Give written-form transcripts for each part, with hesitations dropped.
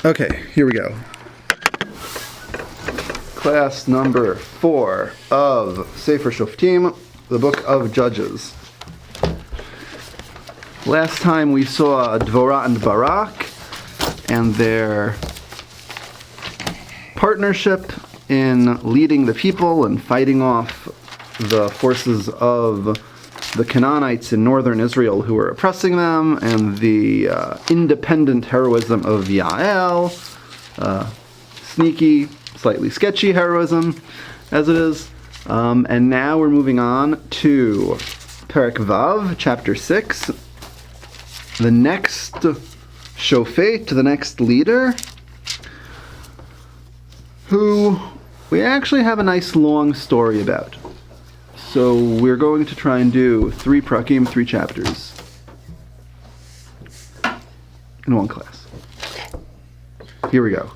Okay, here we go. Class number 4 of Sefer Shoftim, the book of Judges. Last time we saw Dvorah and Barak and their partnership in leading the people and fighting off the forces of the Canaanites in northern Israel who were oppressing them, and the independent heroism of Yael, sneaky, slightly sketchy heroism, as it is. And now we're moving on to Perek Vav, chapter 6. The next shofet, the next leader, who we actually have a nice long story about. So we're going to try and do 3 prakim, 3 chapters in one class. Here we go.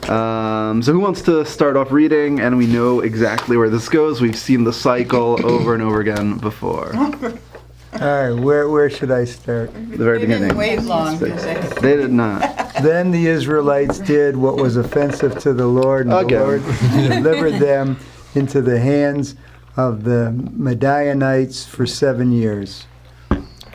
So who wants to start off reading? And we know exactly where this goes. We've seen the cycle over and over again before. All right, where should I start? The very beginning. Didn't wait long. They did not. Then the Israelites did what was offensive to the Lord, and the Lord delivered them into the hands of the Midianites for 7 years.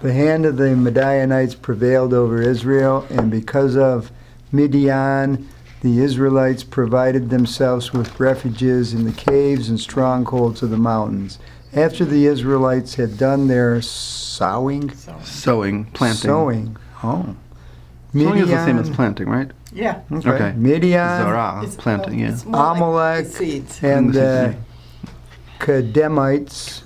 The hand of the Midianites prevailed over Israel, and because of Midian, the Israelites provided themselves with refuges in the caves and strongholds of the mountains. After the Israelites had done their planting. Sowing. Oh. Sowing is the same as planting, right? Yeah. Okay. Midian, Zara, planting, yeah. Amalek, Like seeds. and the Kedemites.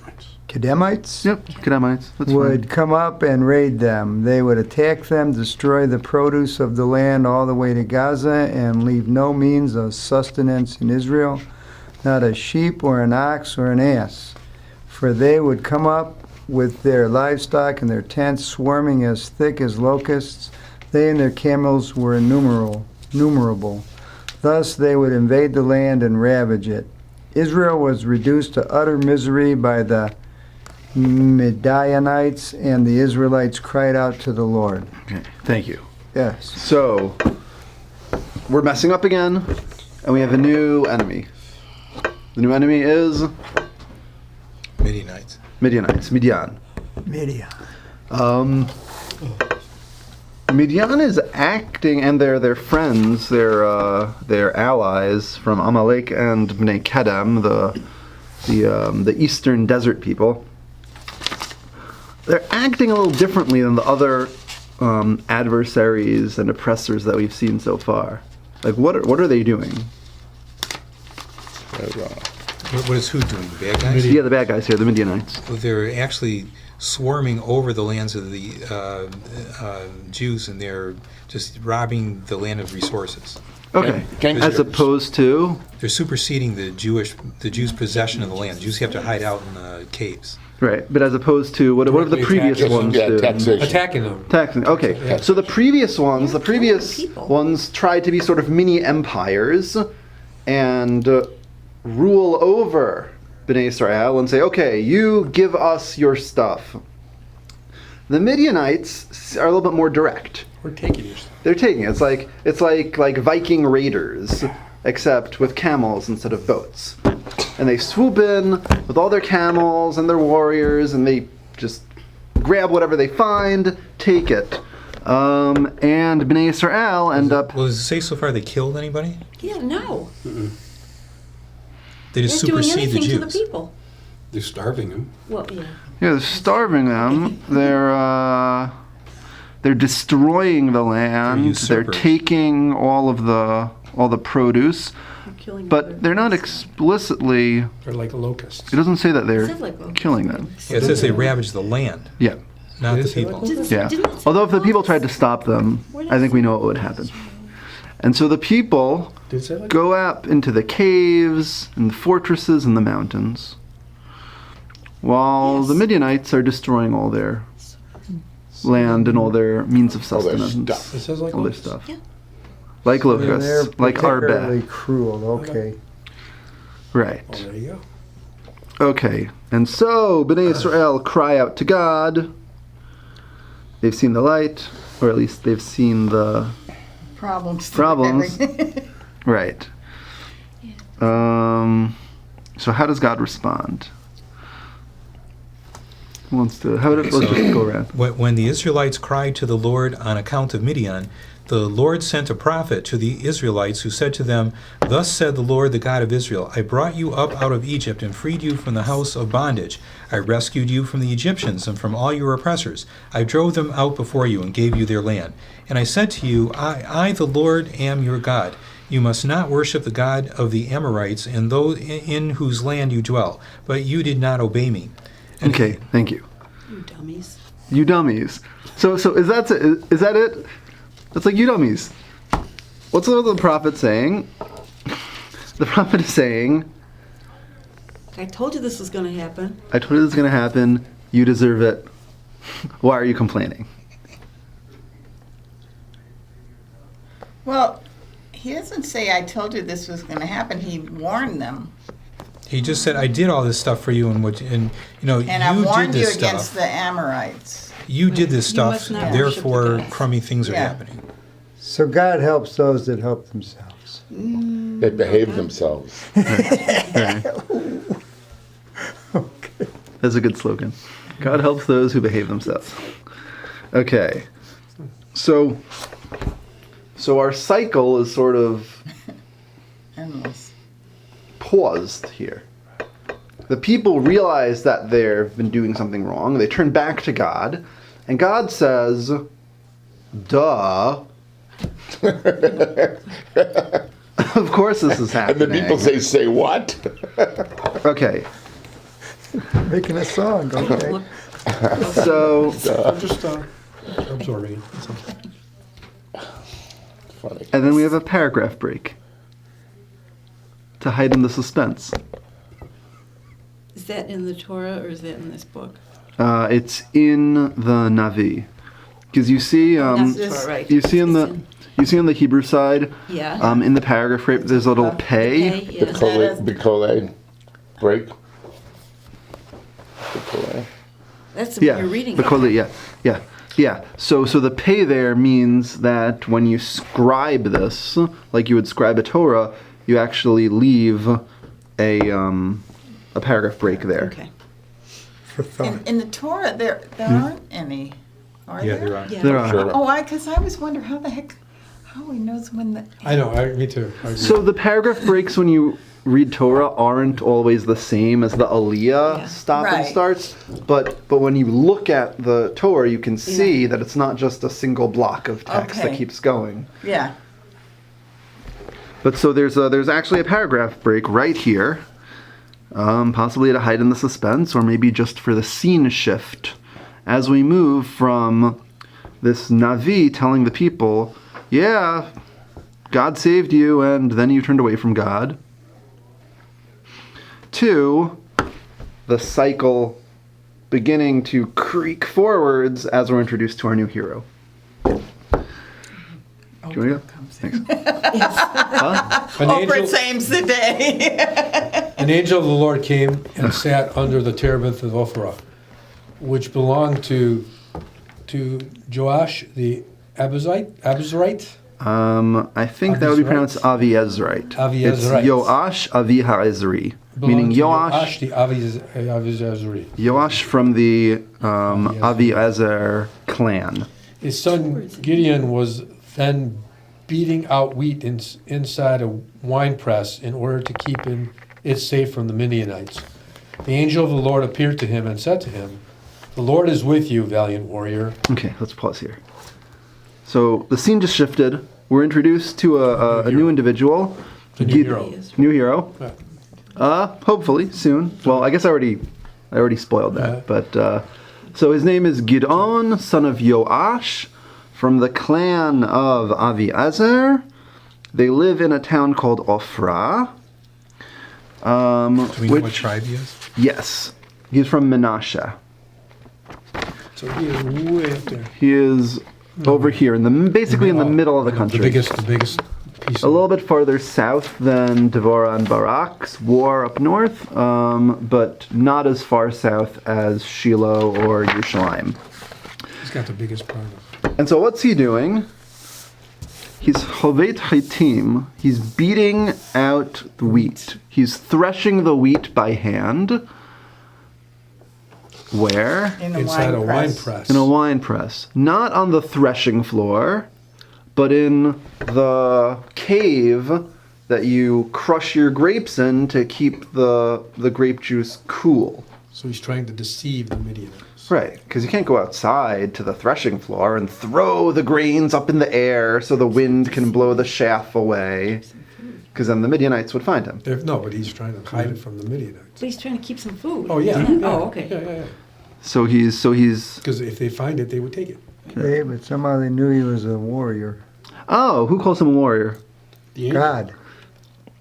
Kedemites? Yep, Kedemites. That's would fine. come up and raid them. They would attack them, destroy the produce of the land all the way to Gaza, and leave no means of sustenance in Israel, not a sheep or an ox or an ass. For they would come up with their livestock and their tents swarming as thick as locusts. They and their camels were innumerable. Thus they would invade the land and ravage it. Israel was reduced to utter misery by the Midianites, and the Israelites cried out to the Lord. Okay, thank you. Yes. So, we're messing up again, and we have a new enemy. The new enemy is Midianites. Midian. Midian is acting, and their friends, their allies from Amalek and Bnei Kedem, the eastern desert people. They're acting a little differently than the other adversaries and oppressors that we've seen so far. Like, what are they doing? What is who doing? The bad guys? Yeah, the bad guys here, the Midianites. Well, they're actually swarming over the lands of the Jews, and they're just robbing the land of resources. Okay, as opposed to? They're superseding the Jews' possession of the land. The Jews have to hide out in the caves. Right, but as opposed to, what have the previous ones do? Attacking them. Okay, so the previous ones tried to be sort of mini empires and rule over Bnei Israel and say, okay, you give us your stuff. The Midianites are a little bit more direct. We're taking your stuff. They're taking it. It's like Viking raiders, except with camels instead of boats. And they swoop in with all their camels and their warriors, and they just grab whatever they find, take it. And Bnei Israel end up... Well, does it say so far they killed anybody? Yeah, no. They just They're doing supersede the anything Jews. to the people. They're starving them. Well, yeah. Yeah, they're starving them. They're destroying the land. They're taking all the produce. Killing But they're not explicitly... They're like locusts. It doesn't say that they're It said like locusts. killing them. Yeah, it says they ravaged the land, Yeah. not the Did it say people. like Yeah. Didn't it say Although if the people locusts? tried to stop them, I think we know what would happen. And so the people Did it say like go up into the caves and the fortresses and the mountains, while Yes. the Midianites are destroying all their land and all their means of All their sustenance. stuff. It says like all their locusts. stuff. Yeah. Like They're locusts, like particularly Arbe. cruel. Okay. Right. Oh, there you go. Okay. And so Bnei Israel cry out to God. They've seen the light, or at least they've seen the Problems. Problems. Right. So how does God respond? Who wants to? Let's just go around. When the Israelites cried to the Lord on account of Midian, the Lord sent a prophet to the Israelites who said to them, "Thus said the Lord, the God of Israel, I brought you up out of Egypt and freed you from the house of bondage. I rescued you from the Egyptians and from all your oppressors. I drove them out before you and gave you their land. And I said to you, I the Lord, am your God. You must not worship the God of the Amorites and those in whose land you dwell. But you did not obey me." And Okay, thank you. You dummies. You dummies. So is that it? It's like you dummies. What's the prophet saying? The prophet is saying, I told you this was going to happen. I told you this is going to happen. You deserve it. Why are you complaining? Well, he doesn't say, I told you this was going to happen. He warned them. He just said, "I did all this stuff for you, and And you I did warned you this against stuff. the Amorites. You did this You stuff, must not worship therefore the gods." crummy things are Yeah. happening." So God helps those that help themselves. They behave themselves. That's a good slogan. God helps those who behave themselves. Okay. So our cycle is sort of Endless. paused here. The people realize that they've been doing something wrong. They turn back to God, and God says, "Duh." Of course this is And happening. the people say what? Okay, Making a song, okay? so, I'm just absorbing something. Funny. and then we have a paragraph break to heighten the suspense. Is that in the Torah or is that in this book? It's in the Navi. Because you see, That's the Torah, right. you see on It's the in- you see on the Hebrew side, Yeah. in the paragraph break, there's a little pay. Okay, yeah. Bicole break. Bicole. That's the Yeah, one you're reading. because yeah. So the pay there means that when you scribe this, like you would scribe a Torah, you actually leave a paragraph break there. Okay. For thought. In the Torah, there aren't any, are Yeah, there? there are. Yeah. There are. Sure. Oh, because I was wondering how he knows when the... I know, me too. I agree. So the paragraph breaks when you read Torah aren't always the same as the Aliyah Yeah. stop and Right. starts, but when you look at the Torah, you can see that it's not just a single block of text that Okay. keeps going. Yeah. But so there's actually a paragraph break right here, possibly to heighten the suspense, or maybe just for the scene shift, as we move from this Navi telling the people, yeah, God saved you, and then you turned away from God, to the cycle beginning to creak forwards as we're introduced to our new hero. Do you want to go? Thanks. An Over angel, it saves the day. an angel of the Lord came and sat under the terebinth of Ophrah, which belonged to Joash the Abuzite. I think that would be pronounced Aviezrite. Aviezrite. It's Yoash Avi Ha'ezri, meaning Belonged to Yoash. the Avizazri. Yoash from the Aviezer clan. His son Gideon was then beating out wheat inside a wine press in order to keep it safe from the Midianites. The angel of the Lord appeared to him and said to him, "The Lord is with you, valiant warrior." Okay, let's pause here. So the scene just shifted. We're introduced to a new individual. The new hero. New hero. Yeah. Hopefully soon. Well, I guess I already spoiled that. Yeah. But so his name is Gidon, son of Yoash, from the clan of Aviezer. They live in a town called Ophrah. Do we know what Which, tribe he is? yes, he's from Menashe. So he is way up there. He is over here, basically in the middle of the country. The biggest piece. A little bit farther south than Devorah and Barak's war up north, but not as far south as Shiloh or Yerushalayim. He's got the biggest part of it. And so what's he doing? He's chovet chitim. He's beating out the wheat. He's threshing the wheat by hand. Where? In a Inside a wine wine press. press. In a wine press. Not on the threshing floor, but in the cave that you crush your grapes in to keep the grape juice cool. So he's trying to deceive the Midianites. Right, because you can't go outside to the threshing floor and throw the grains up in the air so the wind can blow the chaff away, because then the Midianites would find him. No, but he's trying to hide it from the Midianites. But he's trying to keep some food. Oh, yeah. Isn't it? Oh, okay. Yeah. So he's Because if they find it, they would take it. Okay, but somehow they knew he was a warrior. oh, who calls him a warrior? The angel. God.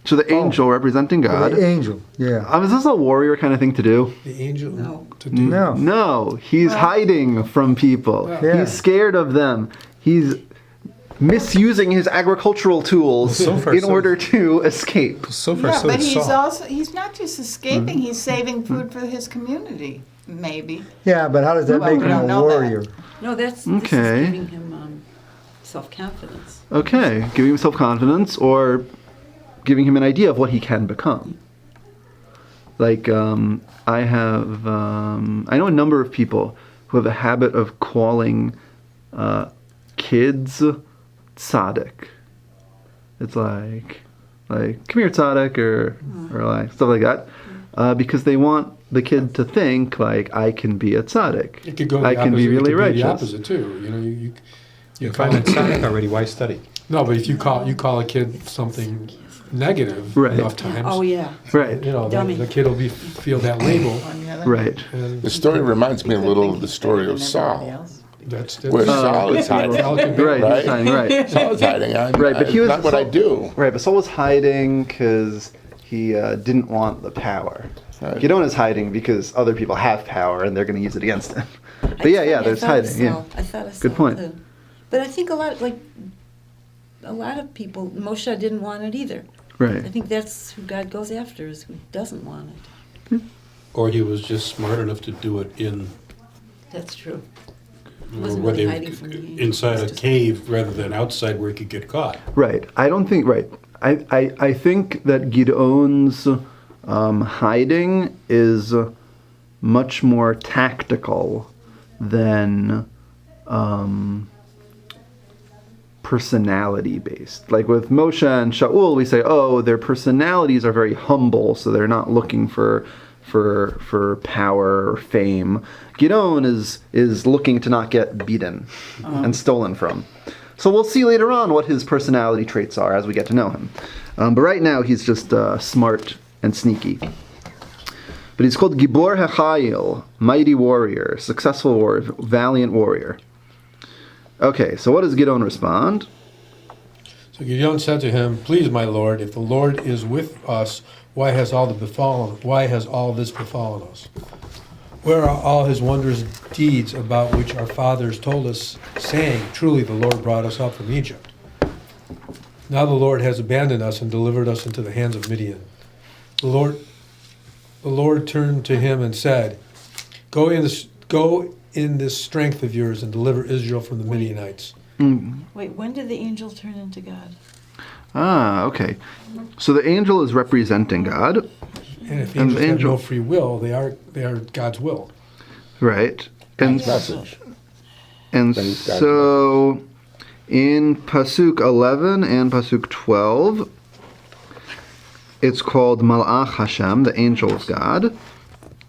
So the angel representing God. The angel, yeah. Is this a warrior kind of thing to do? The angel No. to do. No. No, he's hiding from people. Yeah. He's scared of them. He's misusing his agricultural tools So far, in so- order to escape. So far, Yeah, so but it's he's Saul. also, he's not just escaping, he's saving food for his community, maybe. Yeah, but how does that Well, make we him don't a know that. warrior? No, this Okay. is giving him self-confidence. Okay, giving him self-confidence or giving him an idea of what he can become. Like, I know a number of people who have a habit of calling kids tzaddik. It's like, come here, tzaddik, or like stuff like that, because they want the kid to think like, I can be a tzaddik. It could go the I can be opposite. It really could be righteous. the opposite too. You know, If I'm in Sonic already, why study? no, but if you call a kid something negative Right. enough times, Oh, yeah. Right, you know, Dummy. the kid will feel that label. On the other right. And The story reminds me a hand, little think of the he's story better of than Saul, everybody else. that's where Saul is hiding. Saul could be- Right, Right? he's hiding, right. Saul is hiding. Right, but he was not what I do. Right, but Saul was hiding because he didn't want the power. Right. Gideon is hiding because other people have power and they're going to use it against him. But It's yeah, funny, I there's thought of hiding. Yeah, Saul. I thought of Good Saul, point. too. But I think a lot of people, Moshe didn't want it either. I right. think that's who God goes after, is who doesn't want it. Or he was just smart enough to do it in, That's true. He or wasn't where really they, hiding from the angels. inside It's a just- cave rather than outside where he could get caught. Right. I don't think. Right. I think that Gideon's hiding is much more tactical than personality based. Like with Moshe and Shaul, we say, oh, their personalities are very humble, so they're not looking for power or fame. Gideon is looking to not get beaten and stolen from. So we'll see later on what his personality traits are as we get to know him. But right now he's just smart and sneaky. But he's called Gibor HaChayil, mighty warrior, successful warrior, valiant warrior. Okay, so what does Gideon respond? So Gideon said to him, "Please, my lord, if the Lord is with us, why has all this befallen us? Where are all his wondrous deeds about which our fathers told us, saying, Truly the Lord brought us up from Egypt? Now the Lord has abandoned us and delivered us into the hands of Midian." The Lord turned to him and said, Go in this strength of yours and deliver Israel from the Midianites. Wait, when did the angel turn into God? Ah, okay. So the angel is representing God, And if And angels the have angel- no free will, they are God's will. right? And Message. And Then he's got so in Pasuk 11 and Pasuk 12, it's called Malach Hashem, the angel of God,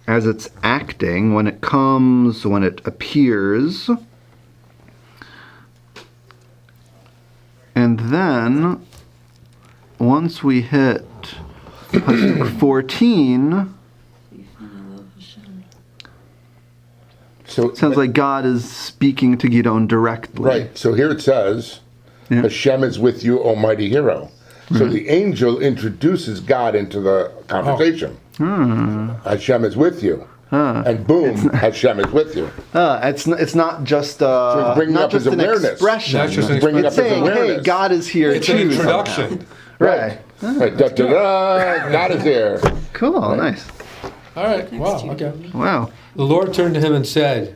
as it's acting, when it comes, when it appears. And then, once we hit Pasuk 14, So it sounds like God is speaking to Gideon directly. right. So here it says, Yeah. Hashem is with you, almighty hero. So the angel introduces God into the conversation. Hashem is with you. And boom, Hashem is with you. It's not just So it's bringing not up just his an awareness. expression. Not just an Bringing up It's his saying, hey, awareness. God is here It's an too. introduction. Right. Right, da, da, da, God is there. Cool. Nice. All right, wow, okay. Wow. The Lord turned to him and said,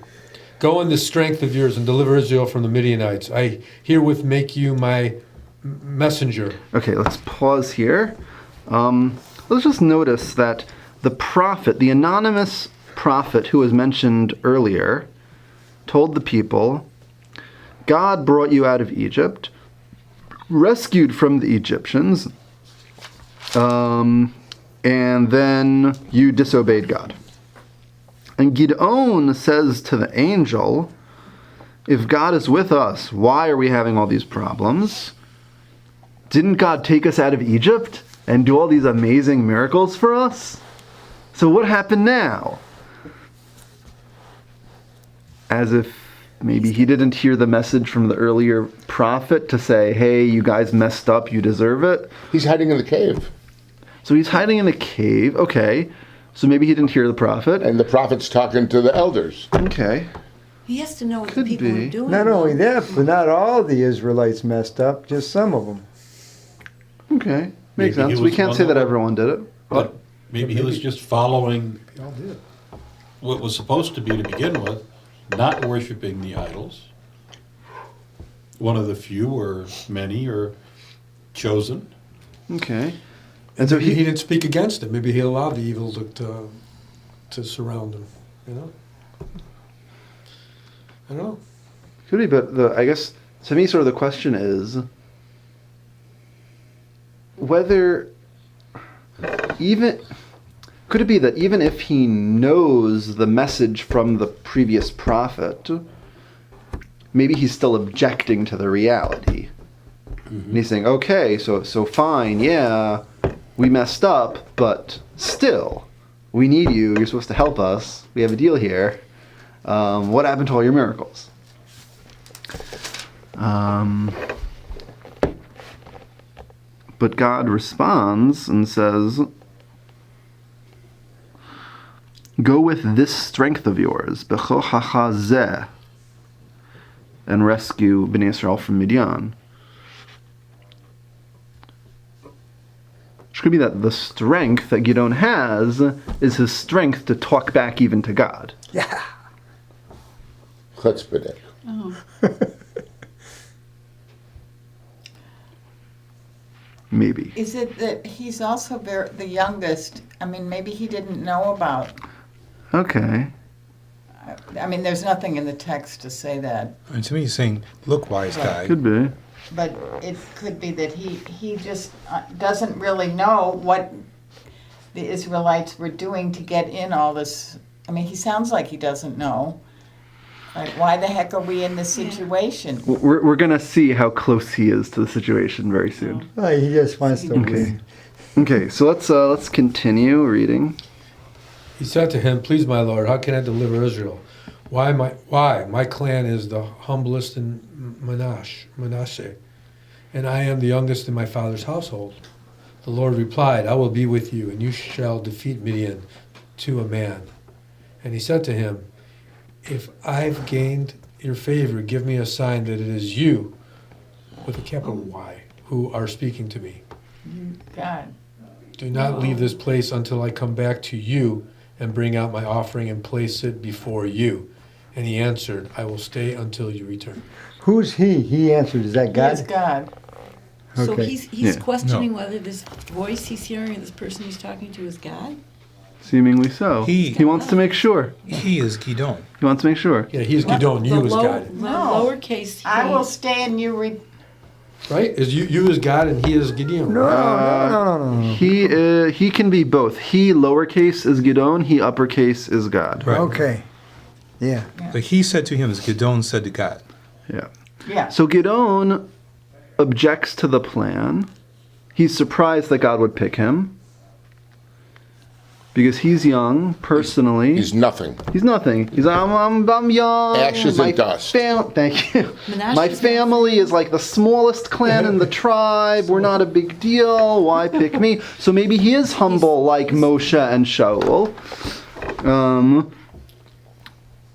Go in the strength of yours and deliver Israel from the Midianites. I herewith make you my messenger. Okay, let's pause here. Let's just notice that the prophet, the anonymous prophet who was mentioned earlier, told the people, God brought you out of Egypt, rescued from the Egyptians, and then you disobeyed God. And Gideon says to the angel, if God is with us, why are we having all these problems? Didn't God take us out of Egypt and do all these amazing miracles for us? So what happened now? As if maybe he didn't hear the message from the earlier prophet to say, hey, you guys messed up, you deserve it. He's hiding in the cave. So he's hiding in a cave, okay. So maybe he didn't hear the prophet. And the prophet's talking to the elders. Okay. He has to know what Could the people be. are doing. Not only that, but not all the Israelites messed up, just some of them. Okay. Makes Maybe he sense. We was can't one say of that them. everyone did it. But maybe he was just following They all did. what was supposed to be to begin with, not worshiping the idols. One of the few or many or chosen. Okay. And so Maybe he he didn't speak against it. Maybe he allowed the evil to surround him. You know? I don't know. could be, but I guess to me sort of the question is whether could it be that even if he knows the message from the previous prophet, maybe he's still objecting to the reality. And he's saying, okay, so fine, yeah, we messed up, but still, we need you. You're supposed to help us. We have a deal here. What happened to all your miracles? But God responds and says, go with this strength of yours, bechochacha zeh, and rescue Bnei Israel from Midian. Which could be that the strength that Gideon has is his strength to talk back even to God. Yeah. Chutzpah. Maybe. Is it that he's also the youngest? I mean, maybe he didn't know about. Okay. I mean, there's nothing in the text to say that, And to me, he's saying, look, wise guy. Could be. but it could be that he just doesn't really know what the Israelites were doing to get in all this. I mean, he sounds like he doesn't know. Like, why the heck are we in this situation? We're going to see how close he is to the situation very soon. Oh, he just wants to win. Okay, so let's continue reading. He said to him, please, my Lord, how can I deliver Israel? Why? My clan is the humblest in Manasseh, and I am the youngest in my father's household. The Lord replied, I will be with you, and you shall defeat Midian to a man. And he said to him, if I've gained your favor, give me a sign that it is you, with a capital Y, who are speaking to me. God. Do not leave this place until I come back to you and bring out my offering and place it before you. And he answered, I will stay until you return. Who's he? He answered, is that God? Is God? God. So Okay. he's Yeah. questioning No. whether this voice he's hearing or this person he's talking to is God? Seemingly so. He wants to make sure. He is Gideon. He wants to make sure. Yeah, he's Gideon, you is God. The No. lowercase he. I will stay and you Right? Is you is God and he is Gideon. No. He can be both. He lowercase is Gideon. He uppercase is God. Right. Okay. Yeah. But he said to him as Gideon said to God. Yeah. Yeah. So Gideon objects to the plan. He's surprised that God would pick him because he's young. Personally, He's nothing. he's nothing. He's I'm young. Ashes and dust. Thank you. Menashe My is family is like the smallest clan in the tribe. We're not a big deal. Why pick me? So maybe he is humble like Moshe and Shaul.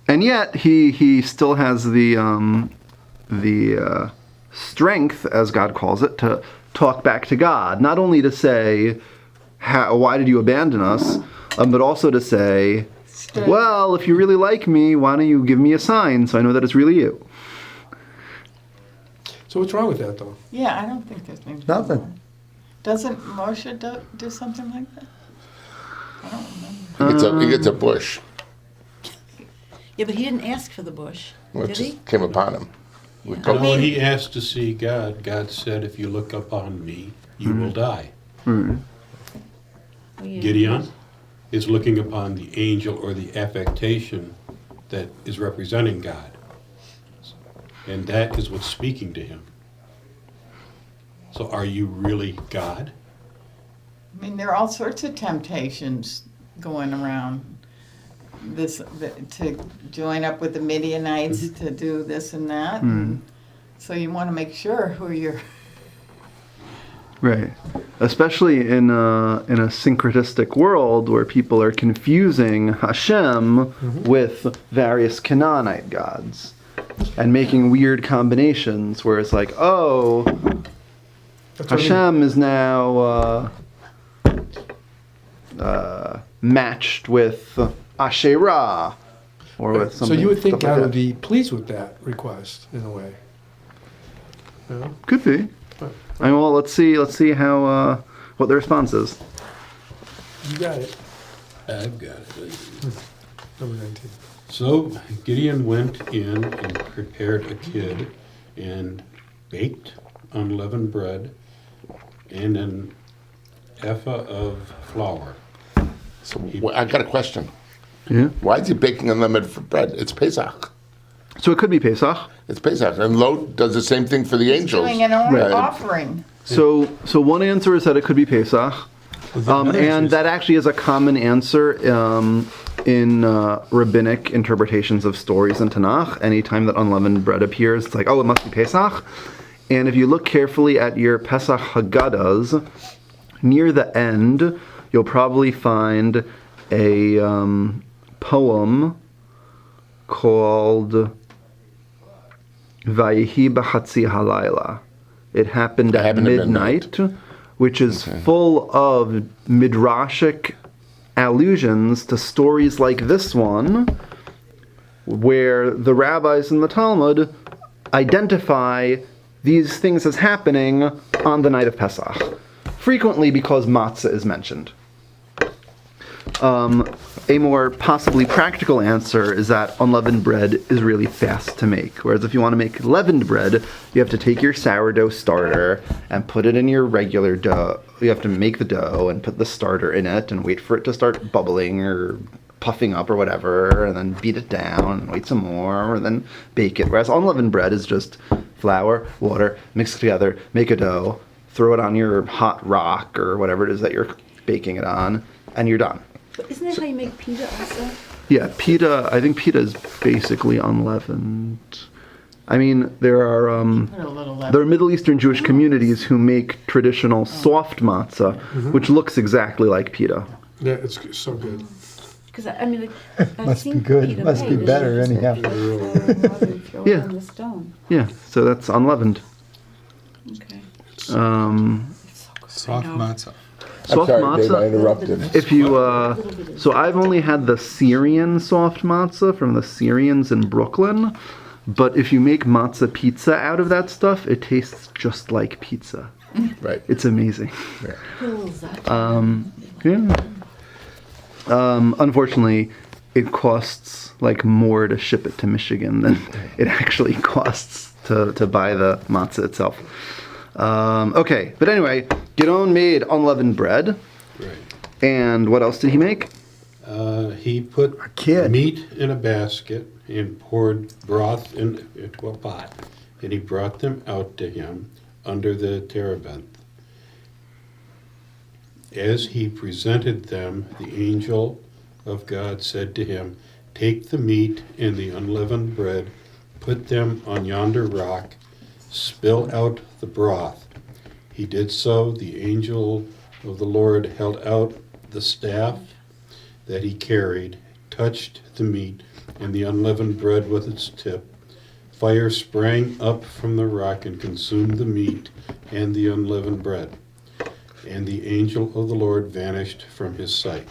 And yet he still has the strength, as God calls it, to talk back to God. Not only to say, why did you abandon us? But also to say, well, if you really like me, why don't you give me a sign so I know that it's really you? So what's wrong with that, though? Yeah, I don't think there's anything Nothing. wrong. Doesn't Moshe do something like that? I don't remember. He gets a bush, Yeah, but he didn't ask for the bush, did which he? came upon him. We Yeah. go- When he asked to see God, God said, if you look upon me, you will die. Oh, yeah. Gideon is looking upon the angel or the affectation that is representing God. And that is what's speaking to him. So are you really God? I mean, there are all sorts of temptations going around. To join up with the Midianites to do this and that. And so you want to make sure who you're. Right. Especially in a syncretistic world where people are confusing Hashem with various Canaanite gods and making weird combinations where it's like, oh, That's what I mean. Hashem is now matched with Asherah or with So something. you would think stuff like God would that. be pleased with that request, in a way. You know? Could be. I mean, well, let's see how what the response is. You got it. I've got it. Number 19. So Gideon went in and prepared a kid and baked unleavened bread and an ephah of flour. So I got a question. Yeah. Why is he baking unlimited bread? It's Pesach. So it could be Pesach. It's Pesach. And Lot does the same thing for the angels. Doing an Right. offering. So one answer is that it could be Pesach, and that actually is a common answer in rabbinic interpretations of stories in Tanakh. Anytime that unleavened bread appears, it's like, oh, it must be Pesach. And if you look carefully at your Pesach Haggadahs, near the end, you'll probably find a poem called Vayihi B'Chatzi Halayla. It happened at midnight, which is full of midrashic allusions to stories like this one, where the rabbis in the Talmud identify these things as happening on the night of Pesach, frequently because matzah is mentioned. A more possibly practical answer is that unleavened bread is really fast to make. Whereas if you want to make leavened bread, you have to take your sourdough starter and put it in your regular dough. You have to make the dough and put the starter in it and wait for it to start bubbling or puffing up or whatever, and then beat it down and wait some more, and then bake it. Whereas unleavened bread is just flour, water, mix it together, make a dough, throw it on your hot rock or whatever it is that you're baking it on, and you're done. But isn't that how you make pita also? Yeah, pita. I think pita is basically unleavened. I mean, there are Put a little left. there are Middle Eastern Jewish communities who make traditional soft matzah, which looks exactly like pita. Yeah, it's so good. Because I mean, like, I've Must be seen good. pita Must be made, better and you just anyhow. put flour and water and throw Yeah. it on the stone. Yeah, so that's unleavened. Okay. Soft matzah. I'm Soft sorry, Dave, I matzah. interrupted. If you so I've only had the Syrian soft matzah from the Syrians in Brooklyn, but if you make matzah pizza out of that stuff, it tastes just like pizza. Right. It's amazing. Hills, that Yeah. Unfortunately, it costs like more to ship it to Michigan than it actually costs to buy the matzah itself. Okay, but anyway, Gideon made unleavened bread. Right. And what else did he make? He put kid. meat in a basket and poured broth into a pot, and he brought them out to him under the terebinth. As he presented them, the angel of God said to him, "Take the meat and the unleavened bread, put them on yonder rock, spill out the broth." He did so. The angel of the Lord held out the staff that he carried, touched the meat and the unleavened bread with its tip. Fire sprang up from the rock and consumed the meat and the unleavened bread. And the angel of the Lord vanished from his sight.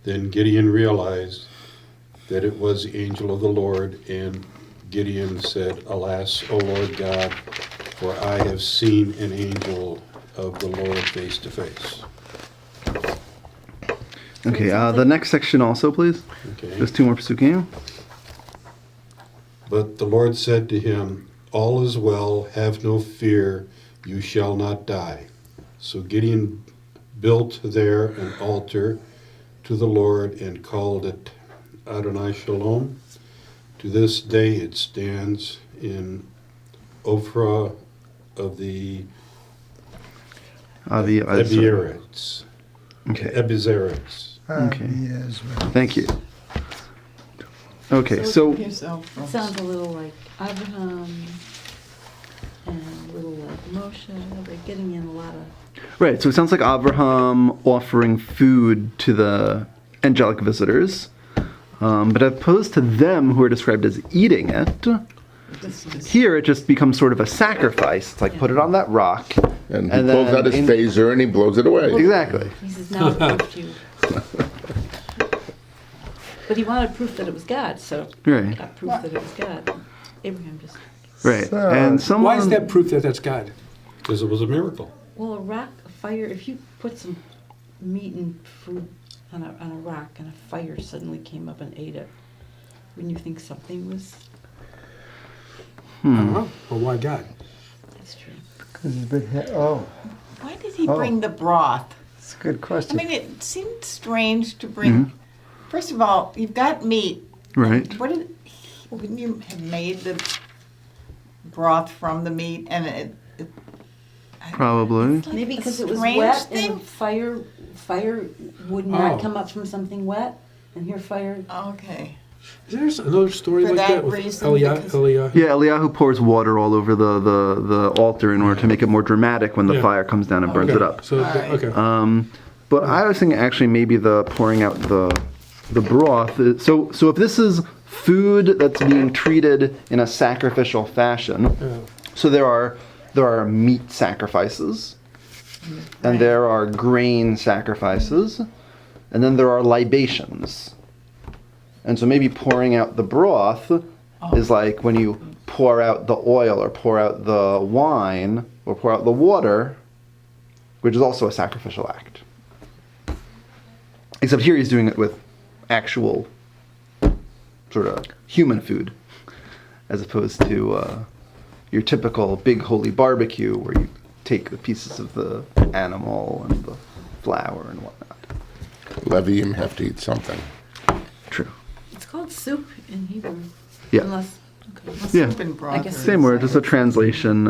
Then Gideon realized that it was the angel of the Lord, and Gideon said, "Alas, O Lord God, for I have seen an angel of the Lord face to face. Okay, the next section also, please. Okay. Just 2 more psukim. But the Lord said to him, all is well, have no fear, you shall not die. So Gideon built there an altar to the Lord and called it Adonai Shalom. To this day it stands in Ophrah of the Ebizerites. Okay. Ebizerites. Okay. Yes, right. Thank you. Okay, so It sounds a little like Abraham and a little like Moshe. They're getting in a lot of. right, so it sounds like Abraham offering food to the angelic visitors, but opposed to them who are described as eating it. Here it just becomes sort of a sacrifice. It's like put it on that rock, And he pulls out his phaser and he blows it away. Exactly. He says, now I've proved you. But he wanted proof that it was God, so Right. got proof that it was God. Abraham just, Right, So, and someone. Why is that proof that that's God? Because it was a miracle. well, a rock, a fire, if you put some meat and food on a rock and a fire suddenly came up and ate it, wouldn't you think something was, I don't know. Well, why God? that's true. 'Cause it's been oh, Why did he Oh. bring the broth? it's a good I question. mean, it seemed strange to bring. First of all, you've got meat. Right. Wouldn't you have made the broth from the meat and it Probably. like Maybe a because it was strange wet thing? and fire would not Oh. come up from something wet, and here fire, Okay. Is there another story For like that that with reason, Eliyahu? because- Yeah, Eliyahu pours water all over the altar in order to make it more dramatic when the Yeah. fire comes down and burns Okay, it up. So, All right. okay. But I was thinking actually maybe the pouring out the broth. So if this is food that's being treated in a sacrificial fashion, Yeah. so there are meat sacrifices, and there are grain sacrifices, and then there are libations. And so maybe pouring out the broth is like when you pour out the oil or pour out the wine or pour out the water, which is also a sacrificial act. Except here he's doing it with actual sort of human food, as opposed to your typical big holy barbecue where you take the pieces of the animal and the flour and whatnot. Levium have to eat something. True. it's called soup in Hebrew. Yeah. Unless, okay. Yeah. Soup and broth I guess are Same the word, just a translation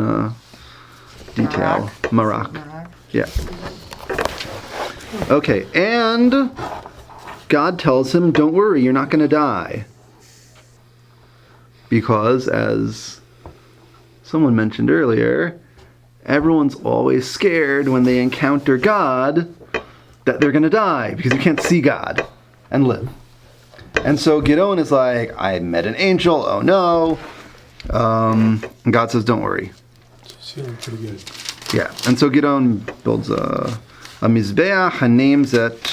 detail. Marak. Marak. Yeah. Okay, and God tells him, don't worry, you're not going to die. Because, as someone mentioned earlier, everyone's always scared when they encounter God that they're going to die because you can't see God and live. And so Gideon is like, I met an angel, oh no. And God says, don't worry. It's feeling pretty good. Yeah, and so Gideon builds a mizbeach and names it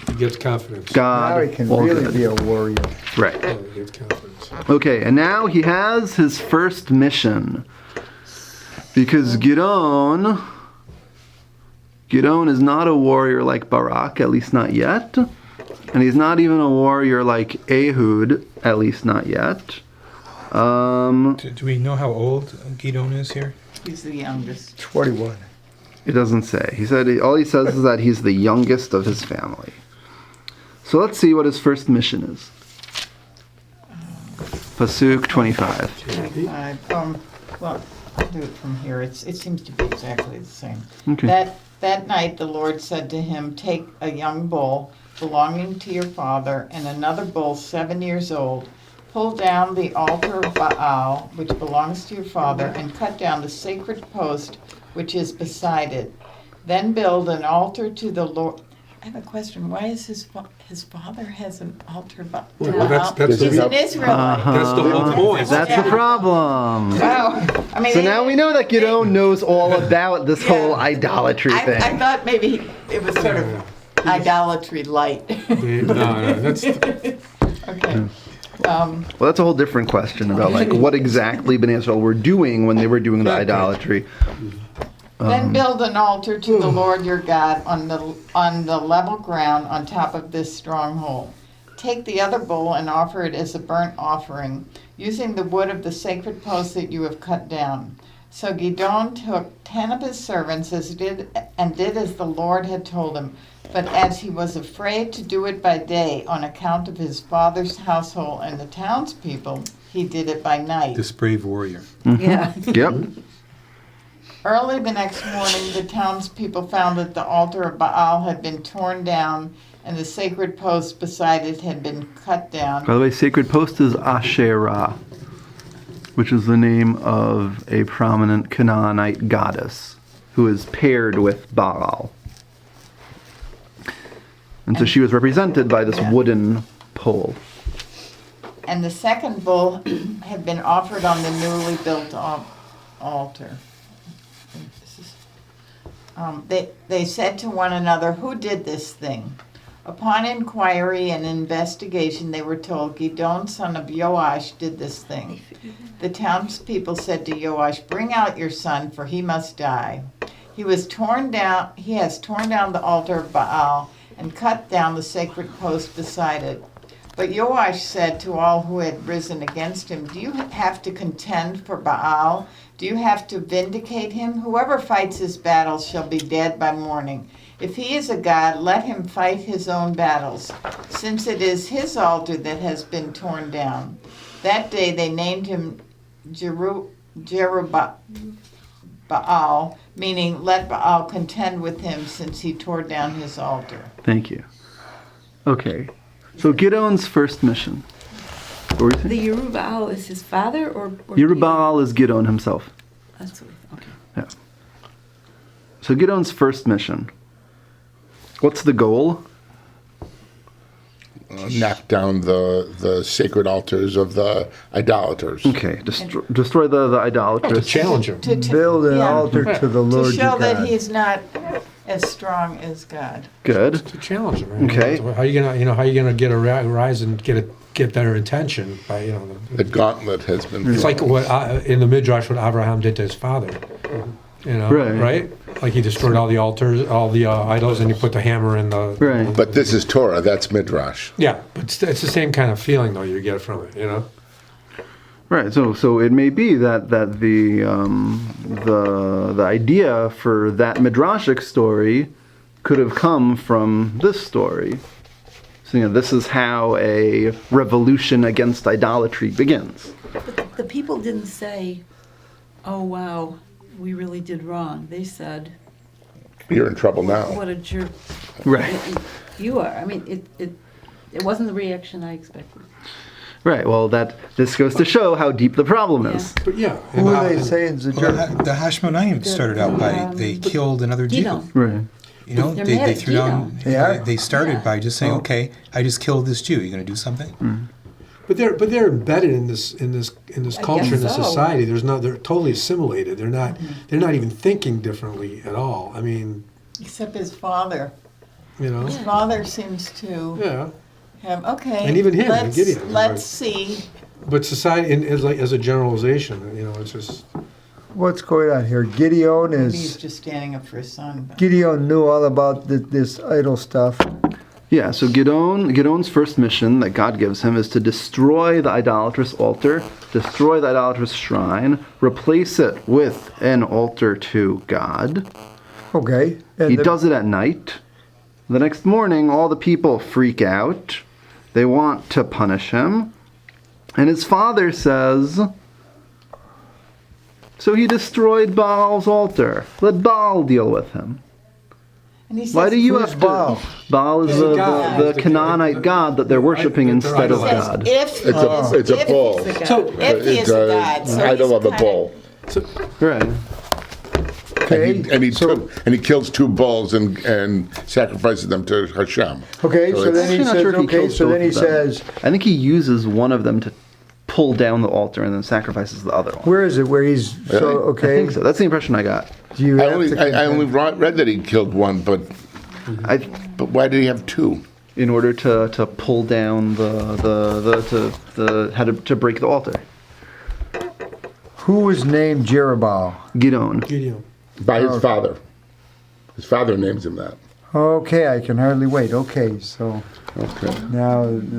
He gets confidence. God. Now he can all really good. be a warrior. Right. Oh, he gets confidence. Okay, and now he has his first mission. Because Gideon is not a warrior like Barak, at least not yet. And he's not even a warrior like Ehud, at least not yet. Do we know how old Gideon is here? He's the youngest. 21. It doesn't say. All he says is that he's the youngest of his family. So let's see what his first mission is. Pasuk 25. Well, I'll do it from here. It seems to be exactly the same. Okay. That night the Lord said to him, take a young bull belonging to your father and another bull 7 years old. Pull down the altar of Baal, which belongs to your father, and cut down the sacred post which is beside it. Then build an altar to the Lord. I have a question. Why is his father has an altar? Well, that's He's the, an Israelite. that's the whole point. That's the problem. Wow. I mean, So now we know that Gideon knows all about this whole idolatry I thing. thought maybe it was sort of idolatry light. No, that's Okay. Well, that's a whole different question about like what exactly Bnei Israel were doing when they were doing the idolatry. Then build an altar to the Lord your God on the level ground on top of this stronghold. Take the other bull and offer it as a burnt offering, using the wood of the sacred post that you have cut down. So Gideon took 10 of his servants did as the Lord had told him. But as he was afraid to do it by day on account of his father's household and the townspeople, he did it by night. This brave warrior. Yeah. Yep. Early the next morning, the townspeople found that the altar of Baal had been torn down and the sacred post beside it had been cut down. By the way, sacred post is Asherah, which is the name of a prominent Canaanite goddess who is paired with Baal. And so she was represented by this wooden pole. And the second bull had been offered on the newly built altar. They said to one another, "Who did this thing?" Upon inquiry and investigation, they were told, "Gideon, son of Joash, did this thing." The townspeople said to Joash, "Bring out your son, for he must die. He has torn down the altar of Baal and cut down the sacred post beside it." But Joash said to all who had risen against him, "Do you have to contend for Baal? Do you have to vindicate him? Whoever fights his battles shall be dead by morning. If he is a god, let him fight his own battles, since it is his altar that has been torn down." That day they named him Jerubbaal, meaning let Baal contend with him, since he tore down his altar. Thank you. Okay. So Gideon's first mission. What were you saying? The Yerubbaal is his father, or Yerubbaal is Gideon himself. That's what. Okay. Yeah. So Gideon's first mission. What's the goal? Knock down the sacred altars of the idolaters. Okay, destroy the idolaters. To challenge him. Build an altar to the Lord To your show that God. he's not as strong as God. Good. To challenge him. Right? Okay. How you gonna get a rise and get better intention by The gauntlet has been. It's like what in the Midrash what Abraham did to his father. Right? Like he destroyed all the altars, all the idols, and he put the hammer in the. Right. But this is Torah. That's Midrash. Yeah, but it's the same kind of feeling though you get from it. Right. So it may be that the idea for that midrashic story could have come from this story. So this is how a revolution against idolatry begins. But the people didn't say, "Oh wow, we really did wrong." They said, You're in trouble now. "What a jerk Right. you are." I mean, it wasn't the reaction I expected. Right. Well, this goes to show how deep the problem is. But yeah. Who are they saying is a Well, jerk? the Hashmonaim started out by they killed another Jew. Gideon. Right. They're They mad at threw down. Gideon. They started by just saying, "Okay, I just killed this Jew. You going to do something?" But they're embedded in this culture, in this so. society. They're totally assimilated. They're not even thinking differently at all. I mean, Except his father. you His father seems to Yeah. have, okay. And even him, and Gideon, Let's right. see. But society, as a generalization, it's just. What's going on here? Gideon Maybe he's is. just standing up for his son. But. Gideon knew all about this idol stuff. Yeah, so Gideon's first mission that God gives him is to destroy the idolatrous altar, destroy the idolatrous shrine, replace it with an altar to God. Okay. And He does it at night. The next morning, all the people freak out. They want to punish him. And his father says, so he destroyed Baal's altar. Let Baal deal with him. And he says, Why do you Who's have to? Baal? Baal is He's a god. the Canaanite god that they're worshiping They're instead of idolizing. God. if It's a bull. if he is a god, so idol he's of a kinda- bull. Right. Okay. And he kills two bulls and sacrifices them to Hashem. Okay, So so it's- then he Actually, not says, sure if he okay, kills so then both he of them. says, I think he uses one of them to pull down the altar and then sacrifices the other one. where is it? Where he's, so, Really? I okay. think so. That's the impression I got. Do you I have only to read that he killed one, but why did he have two? in order to pull down to break the altar. Who was named Jerubbaal? Gideon. Gideon. By his father. His father names him that. Okay, I can hardly wait. Okay, so Okay. now he's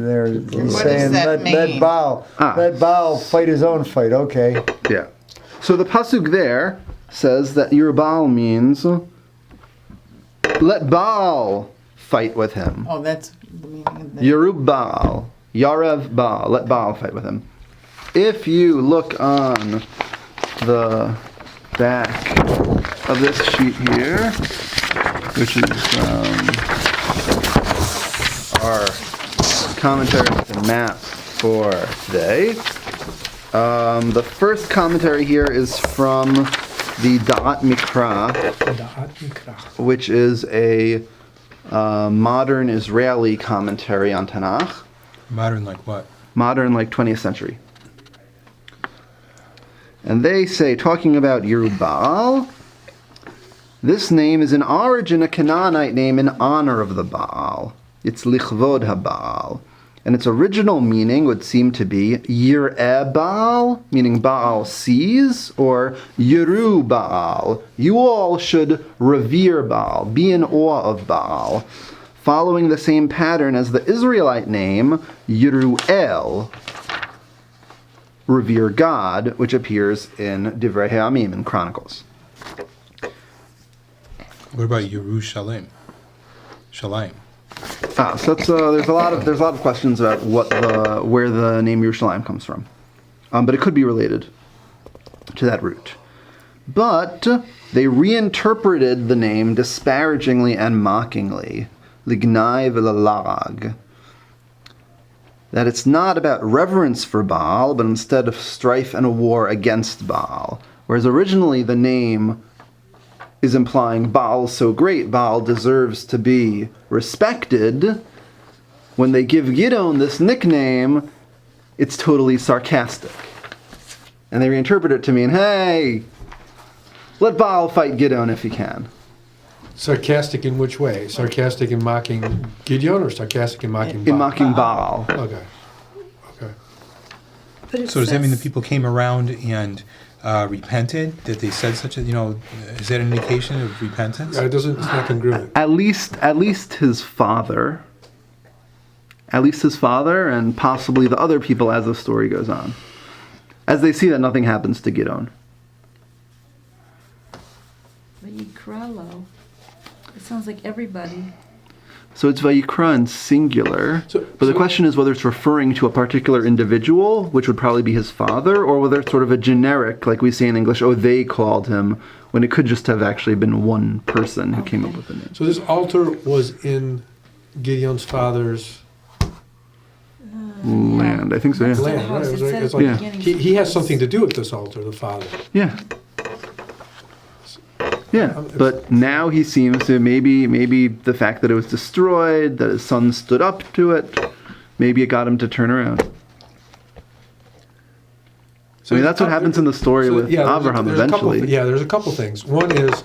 What saying does that let mean? Baal let Baal fight his own fight. Okay. Yeah. So the pasuk there says that Yerubbaal means let Baal fight with him. Oh, that's the meaning of the... Yerubbaal. Yarev Baal. Let Baal fight with him. If you look on the back of this sheet here, which is our commentary and map for today. The first commentary here is from the Da'at Mikra, which is a modern Israeli commentary on Tanakh. Modern like what? Modern, like 20th century. And they say, talking about Yerubbaal, this name is in origin a Canaanite name in honor of the Baal. It's Lichvod HaBaal. And its original meaning would seem to be Yir'eh Baal, meaning Baal sees, or Yeru Baal. You all should revere Baal, be in awe of Baal, following the same pattern as the Israelite name Yeruel, revere God, which appears in Divrei Ha'amim, in Chronicles. What about Yerushalayim? Shalayim. So that's, there's a lot of questions about where the name Yerushalayim comes from, but it could be related to that root. But they reinterpreted the name disparagingly and mockingly, lignai v'lalag. That it's not about reverence for Baal, but instead of strife and a war against Baal. Whereas originally the name is implying Baal's so great, Baal deserves to be respected. When they give Gideon this nickname, it's totally sarcastic. And they reinterpret it to mean, hey, let Baal fight Gideon if he can. Sarcastic in which way? Sarcastic in mocking Gideon or sarcastic in mocking Baal? In mocking Baal. Okay. Okay. But it So does that mean says- that people came around and repented? That they said such a, is that an indication of repentance? It's not congruent. At least his father. At least his father and possibly the other people as the story goes on. As they see that nothing happens to Gideon. Vayikralo. It sounds like everybody. So it's Vayikra in singular, but the question is whether it's referring to a particular individual, which would probably be his father, or whether it's sort of a generic, like we say in English, oh, they called him, when it could just have actually been one person who came up with the name. So this altar was in Gideon's father's Land, I think so, Next to yeah. the land, house. right? It It was said it's at like the Yeah. beginning. he has something to do with this altar, the father. Yeah. Yeah, but now he seems to, maybe the fact that it was destroyed, that his son stood up to it, maybe it got him to turn around. I mean, that's what happens in the story with Abraham eventually. There's a couple things. One is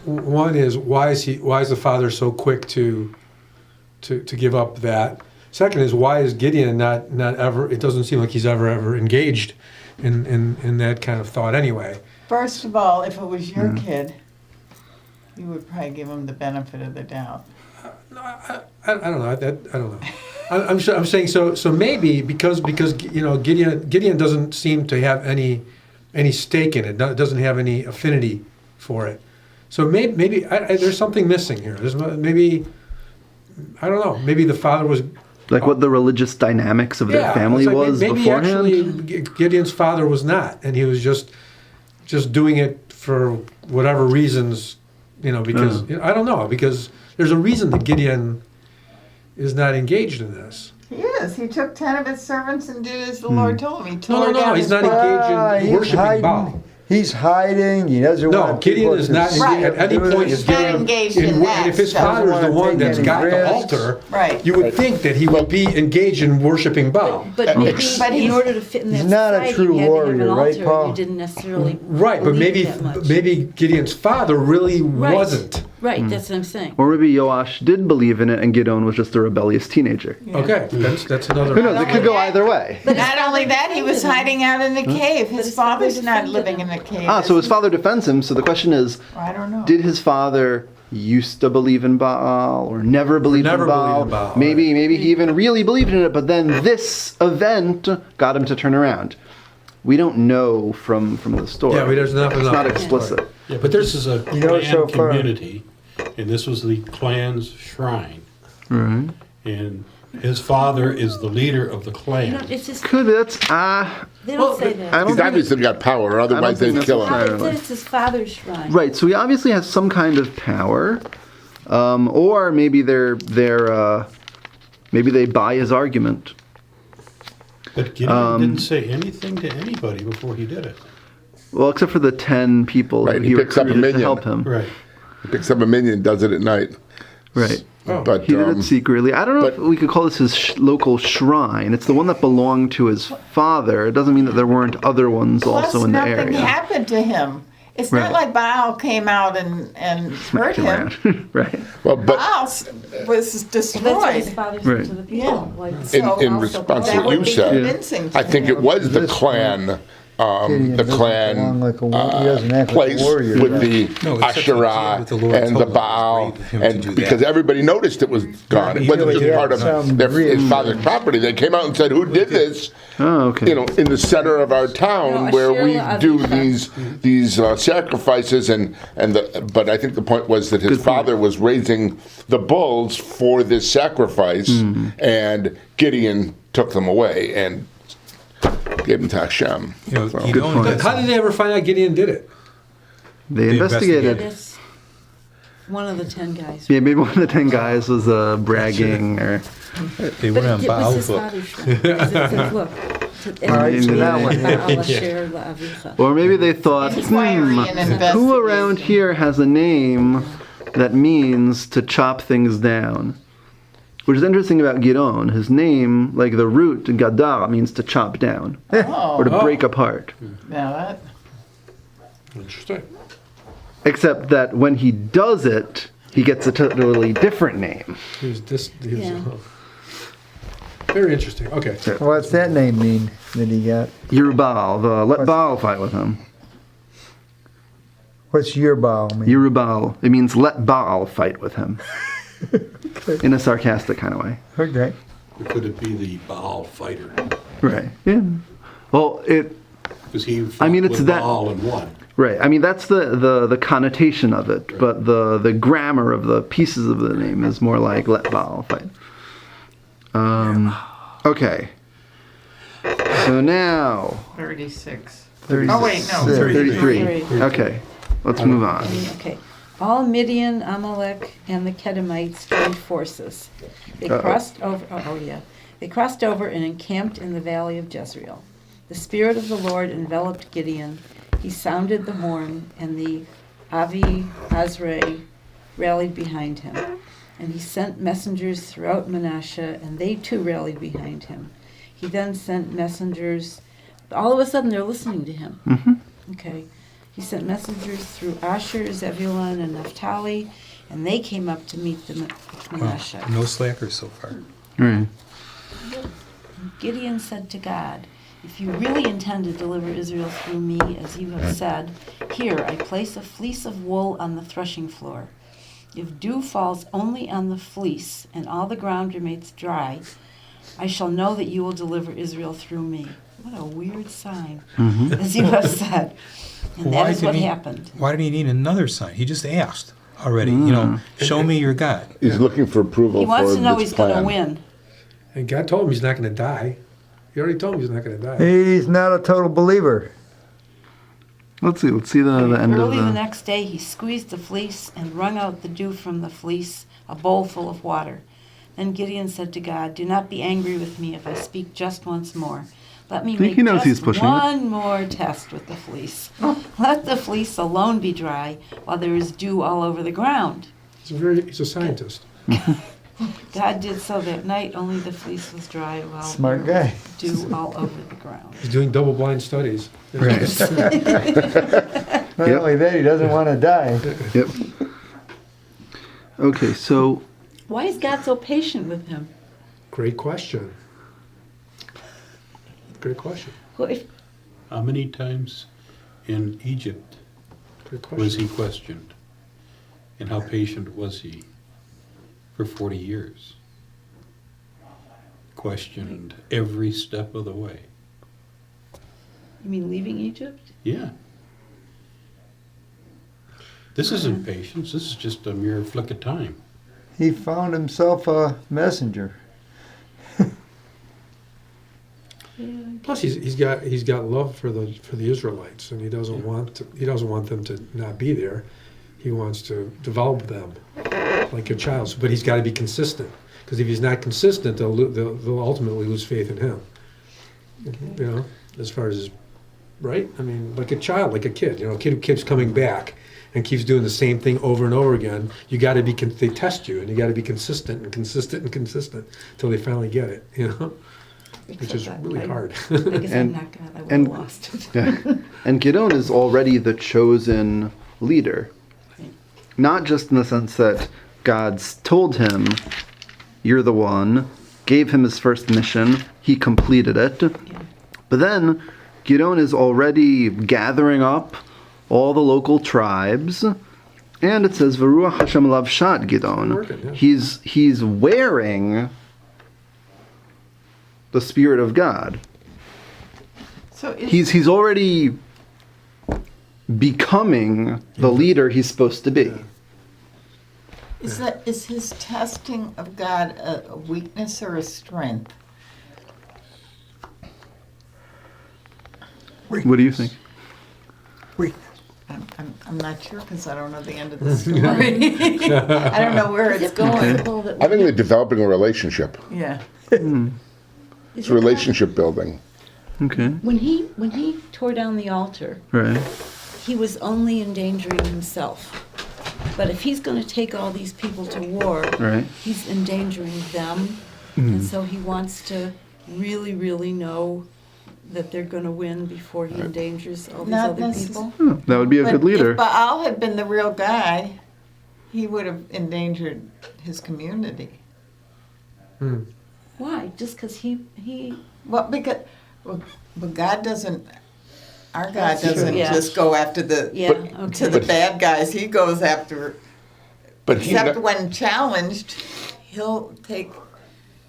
why is the father so quick to give up that? Second is why is Gideon not ever? It doesn't seem like he's ever engaged in that kind of thought anyway. First of all, if it was your kid, you would probably give him the benefit of the doubt. I don't know. I don't know. I'm saying so maybe because Gideon doesn't seem to have any stake in it. Doesn't have any affinity for it. So maybe there's something missing here. There's maybe I don't know. Maybe the father was Like what the religious dynamics of their family it's like was maybe beforehand? actually Gideon's father was not, and he was just doing it for whatever reasons, because I don't know, because there's a reason that Gideon is not engaged in this. He is. He took 10 of his servants and did as the Lord told him. He tore No, down he's his not engaged in he's worshiping hiding. Baal. He's hiding. He doesn't No, want Gideon people is to not see Right. at him any do point this. is He's not Gideon engaged in that if his stuff. father is the one that's got the risks. altar, Right. you would think that he would be engaged in worshiping Baal. But maybe But in he's- order to fit in that he's not a society, true you had to have warrior, an right, altar, Paul? You didn't necessarily Right, but believe it that much. maybe Gideon's father really wasn't. Right, that's what I'm saying. Or maybe Joash did believe in it and Gideon was just a rebellious teenager. Okay, that's another. Who knows? It could go either way. Not only that, he was hiding out in the cave. His his father's father not defended living him. in the cave. Ah, so his father defends him. So the question is, I don't know. did his father used to believe in Baal or never believed Never in Baal? believed in Baal, Maybe he even really believed in it, but then this event got him to turn around. We don't know from the story. Yeah, there's nothing. It's not explicit. Yeah, but this is a You know, clan so far- community, and this was the clan's shrine. Right. And his father is the leader of the You know, clan. it's just, Could that's they don't say that. I don't He's think obviously got power, otherwise think they'd that's kill a him. fact. It said it's his father's shrine. right. So he obviously has some kind of power, or maybe maybe they buy his argument. But Gideon didn't say anything to anybody before he did it. Well, except for the 10 people Right, who he he picks up a recruited to minion. help him. Right. He picks up a minion, does it at night. Right. But He did it secretly. I don't know if but- we could call this his local shrine. It's the one that belonged to his father. It doesn't mean that there weren't other ones Plus, also in the nothing area. happened to him. It's Right. not like Baal came out and hurt him. Around. Right. Baal well, but was That's what his destroyed. father said Right. to the people. Like, in response to That what you would be said, convincing to I think him. it was the This clan. Gideon The doesn't clan belong like a he doesn't act like a place warrior, with right? the No, except Asherah with the Lord and told the him it was Baal, brave of him to and do that. because everybody noticed it was gone. It he wasn't really just had part of some his father's property. They came out and said, "Who did this?" Oh, okay. You know, in the center of our town No, where we Asherah do Avicha. these sacrifices, but I think the point was that his Good point. father was raising the bulls for this sacrifice, and Gideon took them away and gave them to Hashem. You know, So- Gideon point. had How some- did they ever find out Gideon did it? They They investigated. That's one of the 10 guys. Yeah, maybe one of the 10 guys was bragging or. they But went on it was Baal's his book. father's shrine. It says, look, Right, so that one- Baal Asher La'avicha. Or maybe they thought, That's why Ian who investigates. around here has a name that means to chop things down? Which is interesting about Gideon. His name, like the root, gadar, means to chop down or to Oh. break apart. Now that Interesting. Except that when he does it, he gets a totally different name. He was Yeah. very interesting. Okay. What's that name mean that he got? Yerubal, let Baal fight with him. What's your Baal mean? Yerubal, it means let Baal fight with him. In a sarcastic kind of way. Okay. Or could it be the Baal fighter? Right. Yeah. Well, Because he fought I mean, it's with that- Baal and won. right. I mean, that's the connotation of it, but the grammar of the pieces of the name is more like let Baal fight. Okay. So now 36. 36. Oh, wait, no. 33. Okay. Let's move on. Okay. All Midian, Amalek, and the Kedemites joined forces. They crossed over. They crossed over and encamped in the valley of Jezreel. The Spirit of the Lord enveloped Gideon. He sounded the horn, and the Avi Azrael rallied behind him. And he sent messengers throughout Manasseh, and they too rallied behind him. He then sent messengers. All of a sudden, they're listening to him. Okay. He sent messengers through Asher, Zebulun, and Naphtali, and they came up to meet the Manasseh. No slackers so far. Right. Gideon said to God, "If you really intend to deliver Israel through me, as you have said, here I place a fleece of wool on the threshing floor. If dew falls only on the fleece, and all the ground remains dry, I shall know that you will deliver Israel through me." What a weird sign, as you have said. And that is what happened. Why did he need another sign? He just asked already. You know, show me your God. He's looking for approval He wants for to know this he's going to plan. win. And God told him he's not going to die. He already told him he's not going to die. He's not a total believer. Let's see the end of Early the the. next day, he squeezed the fleece and wrung out the dew from the fleece, a bowl full of water. Then Gideon said to God, "Do not be angry with me if I speak just once more. Let me think make he knows just he's pushing it. one more test with the fleece. Let the fleece alone be dry while there is dew all over the ground." He's a scientist. God did so that night. Only the fleece was dry while Smart there was guy. dew all over the ground. He's doing double-blind studies. Not only that, he doesn't want to die. Yep. Okay, so Why is God so patient with him? Great question. Great question. Well, if, How many times in Egypt Great was question. he questioned? And how patient was he for 40 years? Questioned every step of the way. you mean leaving Egypt? Yeah. This isn't patience, this is just a mere flick of time. He found himself a messenger. Yeah. Plus, he's got love for the Israelites, and he doesn't want them to not be there. He wants to develop them like a child, but he's got to be consistent. Because if he's not consistent, they'll ultimately lose faith in him. You know, as far as right. I mean, like a child, like a kid. You know, a kid who keeps coming back and keeps doing the same thing over and over again. You got to be. They test you, and you got to be consistent until they finally get it. You know. Which is really hard. I guess I'm And- not God. I would have and- lost it. yeah. And Gideon is already the chosen leader. Not just in the sense that God's told him, you're the one, gave him his first mission, he completed it. But then Gideon is already gathering up all the local tribes. And it says, V'ruach Hashem lavshat Gideon. Working, yeah. He's wearing the Spirit of God. So is, He's already becoming the leader he's supposed to be. is his testing of God a weakness or a strength? What do you think? I'm not sure because I don't know the end of the story. I don't know where it's going. Possible that I think they're developing a relationship. Yeah. It's relationship building. Okay. when he tore down the altar, Right. he was only endangering himself. But if he's going to take all these people to war, Right. he's endangering them. And so he wants to really, really know that they're going to win before he endangers all these Not other people. Oh, that would be a But good leader. if Baal had been the real guy, he would have endangered his community. Why? Just because he Well, because but God doesn't. Our God That's true, doesn't yeah. just go after the Yeah, to okay. the bad guys. He goes after. But he, Except kno- when challenged, he'll take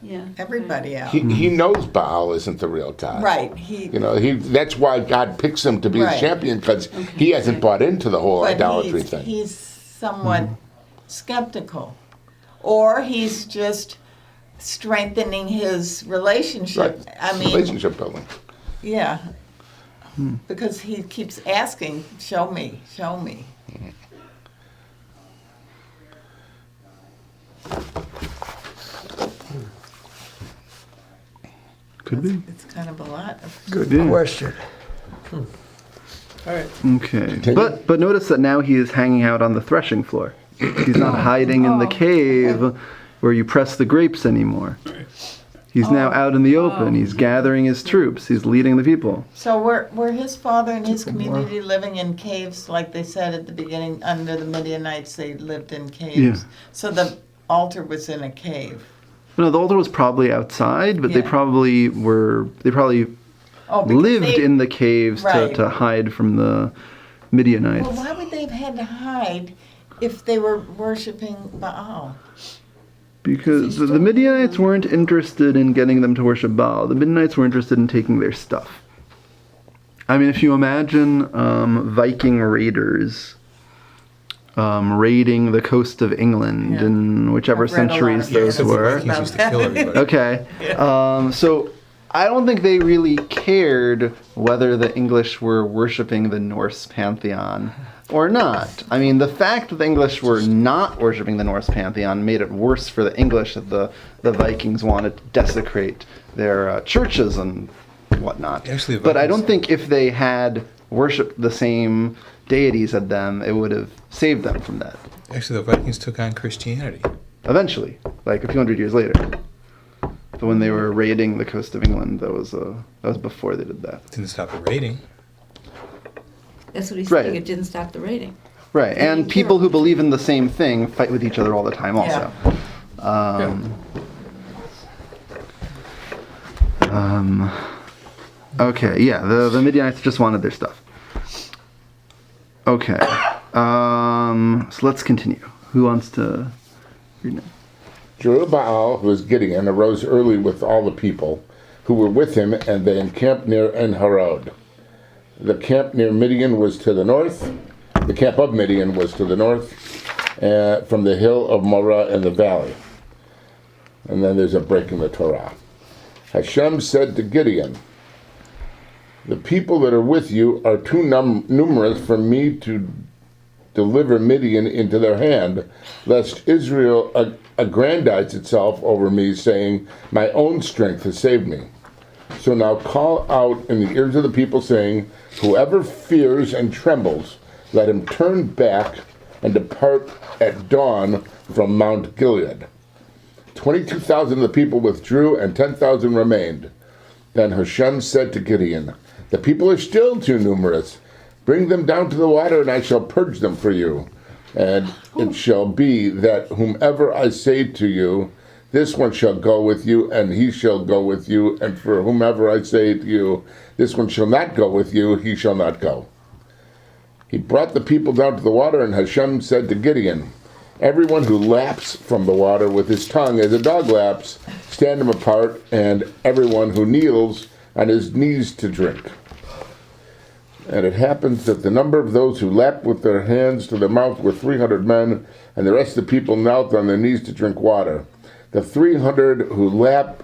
yeah. everybody out. he knows Baal isn't the real God. Right. He. You know, that's why God picks him to be his Right. champion, because he hasn't bought into the whole But idolatry he's, thing. he's somewhat skeptical, or he's just strengthening his relationship. Right. I mean, Relationship building. yeah, because he keeps asking, "Show me, show me." Could be. It's kind of a lot. Good Yeah. question. All right. Okay. But notice that now he is hanging out on the threshing floor. He's not hiding in the cave where you press the grapes anymore. He's now out in the open. He's gathering his troops. He's leading the people. So were his father and his community living in caves, like they said at the beginning, under the Midianites? They lived in caves. Yeah. So the altar was in a cave. No, the altar was probably outside, but they Yeah. probably Oh, because lived they- in the caves Right. to hide from the Midianites. Well, why would they have had to hide if they were worshiping Baal? Because the Midianites weren't interested in getting them to worship Baal. The Midianites were interested in taking their stuff. I mean, if you imagine Viking raiders raiding the coast of England Yeah. in whichever I've read a lot centuries of those books were. Vikings used to kill everybody. Okay. So I don't think they really cared whether the English were worshiping the Norse pantheon or not. I mean, the fact that the English were not worshiping the Norse pantheon made it worse for the English that the Vikings wanted to desecrate their churches and whatnot. Actually, the but I Vikings- don't think if they had worshipped the same deities as them, it would have saved them from that. Actually, the Vikings took on Christianity. Eventually, like a few hundred years later. But when they were raiding the coast of England, that was before they did that. Didn't stop the raiding. That's what he's Right. saying. It didn't stop the raiding. Right, and people who believe in the same thing fight with each other all the time also. Okay, yeah, the Midianites just wanted their stuff. Okay, so let's continue. Who wants to read now? Jerubbaal, who was Gideon, arose early with all the people who were with him, and they encamped near En-Harod. The camp near Midian was to the north. The camp of Midian was to the north, from the hill of Morah in the valley. And then there's a break in the Torah. Hashem said to Gideon, the people that are with you are too numerous for me to deliver Midian into their hand, lest Israel aggrandize itself over me, saying, my own strength has saved me. So now call out in the ears of the people, saying, whoever fears and trembles, let him turn back and depart at dawn from Mount Gilead. 22,000 of the people withdrew, and 10,000 remained. Then Hashem said to Gideon, the people are still too numerous. Bring them down to the water, and I shall purge them for you. And it shall be that whomever I say to you, this one shall go with you, and he shall go with you. And for whomever I say to you, this one shall not go with you, he shall not go. He brought the people down to the water, and Hashem said to Gideon, everyone who laps from the water with his tongue as a dog laps, stand him apart, and everyone who kneels on his knees to drink. And it happens that the number of those who lapped with their hands to their mouth were 300 men, and the rest of the people knelt on their knees to drink water. The 300 who lap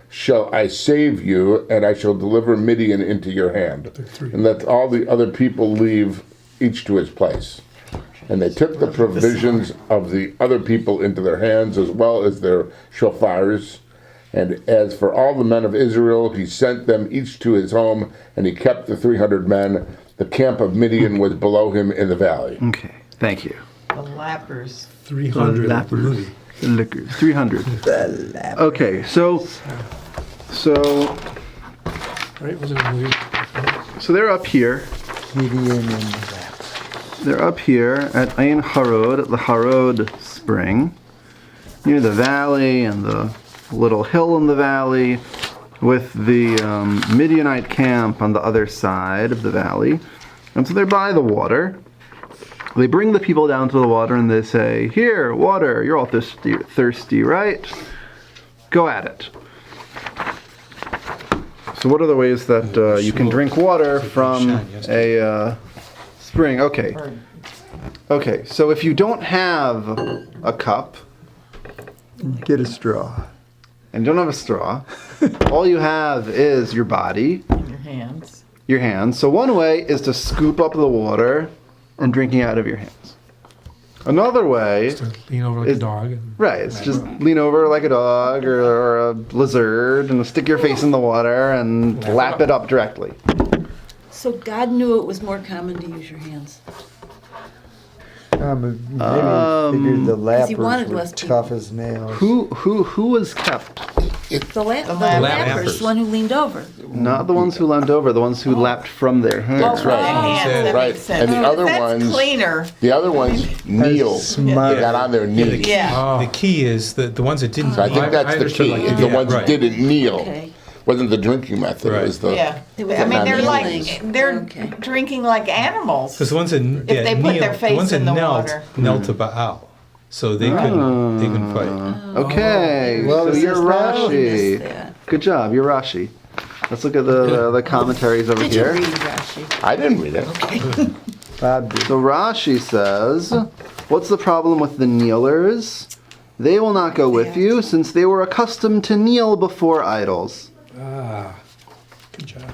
shall I save you, and I shall deliver Midian into your hand. And let all the other people leave, each to his place. And they took the provisions of the other people into their hands, as well as their shofars. And as for all the men of Israel, he sent them each to his home, and he kept the 300 men. The camp of Midian was below him in the valley. Okay, thank you. The lappers. 300. Lappers. The liquors. 300. Okay, so Right? Was it a movie? so they're up here. Gideon and the They're up here at Ein Harod, at the Harod spring, near the valley and the little hill in the valley, with the Midianite camp on the other side of the valley. And so they're by the water. They bring the people down to the water and they say, here, water, you're all thirsty, right? Go at it. So what are the ways that you can drink water from a spring? Okay, so if you don't have a cup, get a straw. and don't have a straw, all you have is your body, Your hands. So one way is to scoop up the water and drinking out of your hands. Another way, Just to lean over like a dog. And right, it's just lean over like a dog or a lizard and stick your face in the water and lap it up directly. So God knew it was more common to use your hands. Maybe he figured the lappers wanted were less people. tough as nails. Who was kept? The lappers, lappers. the one who leaned over. Not the ones who leaned over, the ones who lapped from their hands. That's right. Hands, that Right. makes sense. And the other That's ones, cleaner. the other ones kneel. Smart. They got on their knees. Yeah. The key is that the ones that didn't. So I think that's the understood key. like Is that. the ones right. that didn't kneel. Okay. Wasn't the drinking method. Right. It was the Yeah. It was I mean, they're amazing. like, they're Okay. drinking like animals. Because the ones that they put kneel, their face the ones that in the knelt water. knelt to Baal, so they couldn't fight. Okay, Well, so this you're is now- Rashi. that. Good job, you're Rashi. Let's look at the commentaries over Did you here. read Rashi? I didn't read it. Bob did. So Rashi says, what's the problem with the kneelers? They will not go with you, since they were accustomed to kneel before idols. Good job.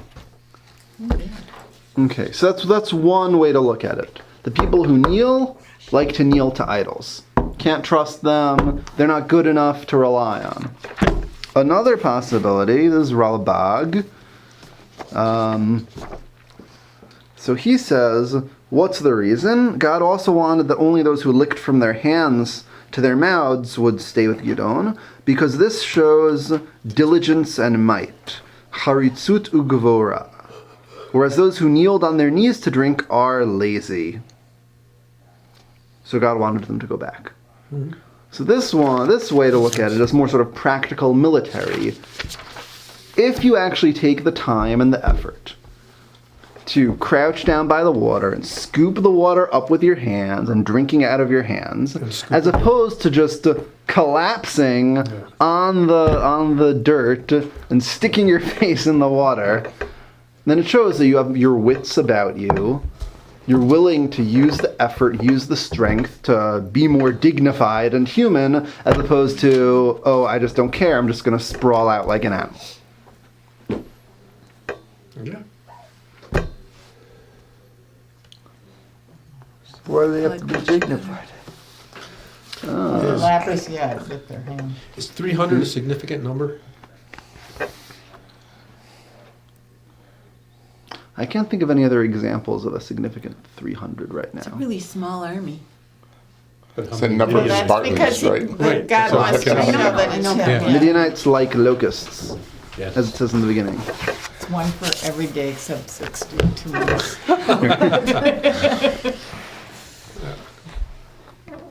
Okay, so that's one way to look at it. The people who kneel like to kneel to idols. Can't trust them. They're not good enough to rely on. Another possibility, this is Ralbag. So he says, what's the reason? God also wanted that only those who licked from their hands to their mouths would stay with Gidon, because this shows diligence and might. Haritzut ugvora. Whereas those who kneeled on their knees to drink are lazy. So God wanted them to go back. So this way to look at it is more sort of practical military. If you actually take the time and the effort to crouch down by the water and scoop the water up with your hands and drinking out of your hands, as opposed to just collapsing on the dirt and sticking your face in the water, then it shows that you have your wits about you. You're willing to use the effort, use the strength to be more dignified and human, as opposed to, oh, I just don't care, I'm just going to sprawl out like an animal. Yeah. Why do they have to be dignified? Lapis, yeah, with their hand. Is 300 a significant number? I can't think of any other examples of a significant 300 right It's a now. really small army. But how It's a many number of Midianites? That's because Spartans, right? Right. God So wants to I know know. that it's him. Yeah. Yeah. Midianites like locusts, Yes. as it says in the beginning. It's one for every day except 62 months.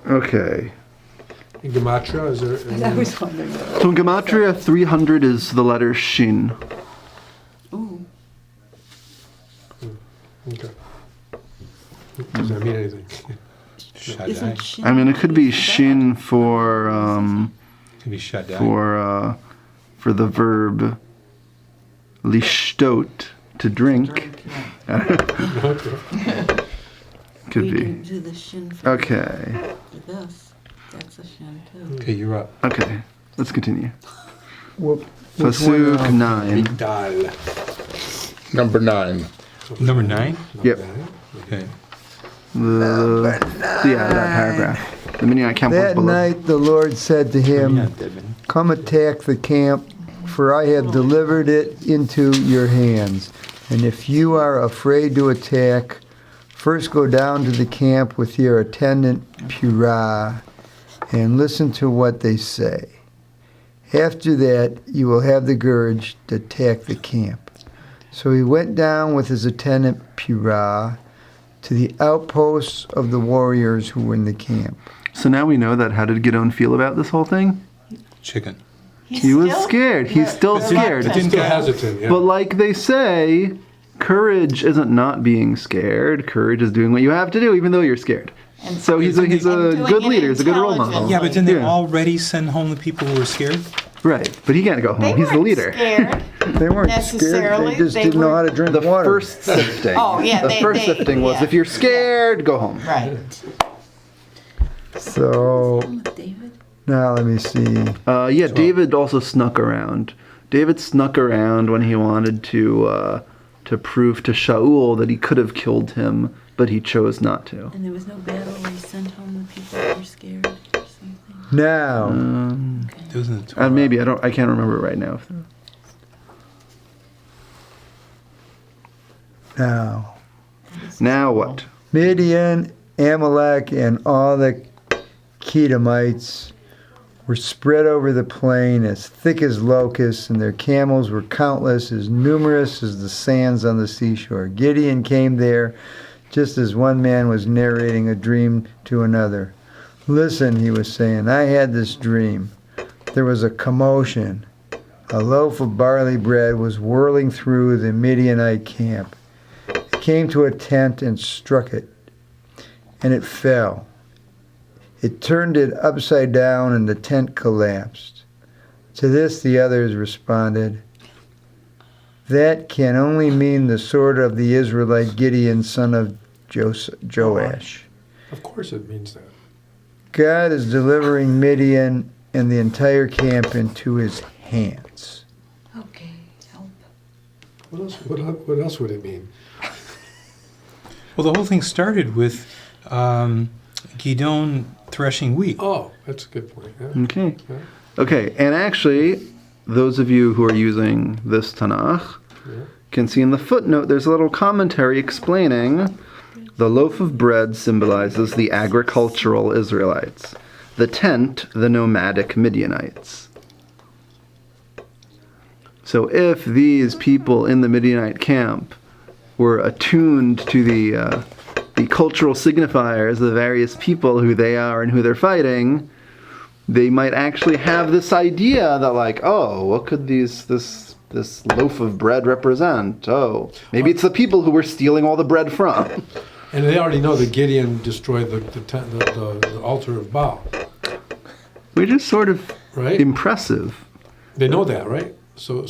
Okay. In Gematria, is there? I was wondering. So in Gematria, 300 is the letter Shin. Ooh, Okay. Does that mean anything? Shaddai. isn't Shin? I mean, it could be Shin for Could be Shaddai. for the verb lishtot, to drink. Okay. Could We be. can do the Shin for Okay. this. That's a Shin too. Okay, you're up. Okay. Let's continue. Which Pasuk one, 9. Migdal. Number 9. Number 9? Yep. Okay. Yeah, that paragraph. The Midianite camp was That below. night the Lord said to him, Yeah, Devin. "Come attack the camp, for I have delivered it into your hands. And if you are afraid to attack, first go down to the camp with your attendant Purah and listen to what they say. After that, you will have the courage to attack the camp." So he went down with his attendant Purah to the outposts of the warriors who were in the camp. So now we know that. How did Gideon feel about this whole thing? Chicken. He was scared. He's still scared. Still hesitant, yeah. But like they say, courage isn't not being scared. Courage is doing what you have to do, even though you're scared. And So he's a doing good it leader. He's a good role model. intelligently. Yeah, but didn't they Yeah. already send home the people who were scared? Right, but he can't go home. They He's the weren't leader. Scared. They weren't scared, Necessarily, they just they didn't know were- how to drink The water. first sifting. Oh, yeah, The they- first they- sifting was yeah. if you're scared, go home. Right. So, With David? now let me see. Yeah, David also snuck around. David snuck around when he wanted to prove to Shaul that he could have killed him, but he chose not to. And there was no battle where he sent home the people who were scared or something? Now, It was in the Torah. Maybe I can't remember right now. now. Now what? Midian, Amalek, and all the Kedemites were spread over the plain as thick as locusts, and their camels were countless, as numerous as the sands on the seashore. Gideon came there just as one man was narrating a dream to another. "Listen," he was saying, "I had this dream. There was a commotion. A loaf of barley bread was whirling through the Midianite camp. It came to a tent and struck it, and it fell. It turned it upside down, and the tent collapsed." To this the others responded, "That can only mean the sword of the Israelite Gideon, son of Joash. Of course it means that. God is delivering Midian and the entire camp into his hands." Okay, help. What else would it mean? Well, the whole thing started with Gideon threshing wheat. Oh, that's a good point. Yeah. Okay. Okay, and actually, those of you who are using this Tanakh can see in the footnote there's a little commentary explaining the loaf of bread symbolizes the agricultural Israelites, the tent, the nomadic Midianites. So if these people in the Midianite camp were attuned to the the cultural signifiers of the various people, who they are and who they're fighting, they might actually have this idea that, like, oh, what could this loaf of bread represent? Oh, maybe it's the people who we're stealing all the bread from. And they already know that Gideon destroyed the altar of Baal. Which is sort of Right? impressive. They know that, right? So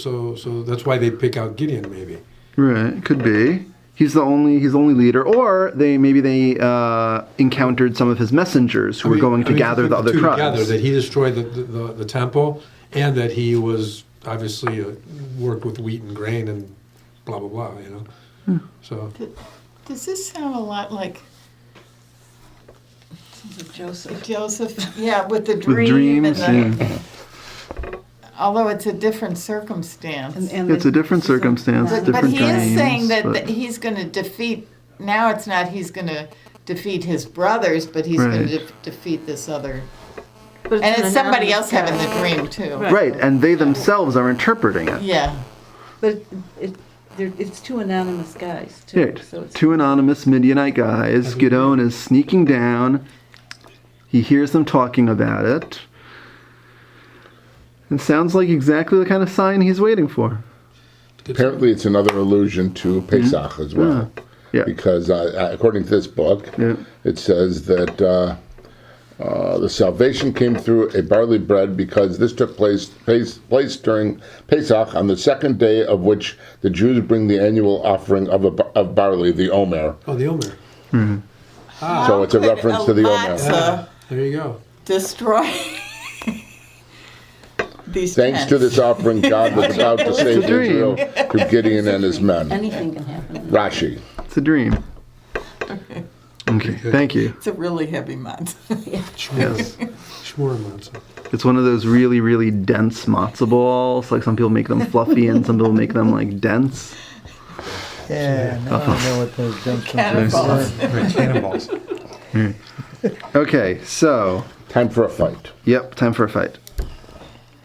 that's why they pick out Gideon, maybe. Right, could be. He's the only leader, or they encountered some of his messengers who were going to gather the other tribes. Together, that he destroyed the temple, and that he was obviously worked with wheat and grain and blah blah blah. You know, so Does this sound a lot like Joseph. Joseph? Yeah, with the With dream dreams, and the, yeah. although it's a different circumstance. It's a different circumstance, But different he dreams. is saying that, but- that he's going to defeat. Now it's not he's going to defeat his brothers, but he's Right. going to defeat this other. But And an it's somebody else anonymous having guy. the dream too. Right, and they themselves are interpreting it. Yeah. But it's two anonymous guys, too. Right. So it's Two anonymous Midianite guys. Gideon is sneaking down. He hears them talking about it. It sounds like exactly the kind of sign he's waiting for. Apparently, it's another allusion to Pesach as well. Yeah. Because according to this book, Yeah. it says that the salvation came through a barley bread because this took place during Pesach, on the second day of which the Jews bring the annual offering of barley, the Omer. oh, the Omer. So it's a reference to the Omer. There you go. Destroy these Thanks to this offering, God was about to save a dream. Israel through Gideon and his men. anything can happen. Rashi. It's a dream. Okay, thank you. It's a really heavy month. Yes. Shmur matzah. It's one of those really, really dense matzo balls. Like some people make them fluffy and some people make them like dense. Yeah, now I know what those jumpsuits Cannonballs. are. Right, cannonballs. Okay, so, Time for a fight. yep, time for a fight.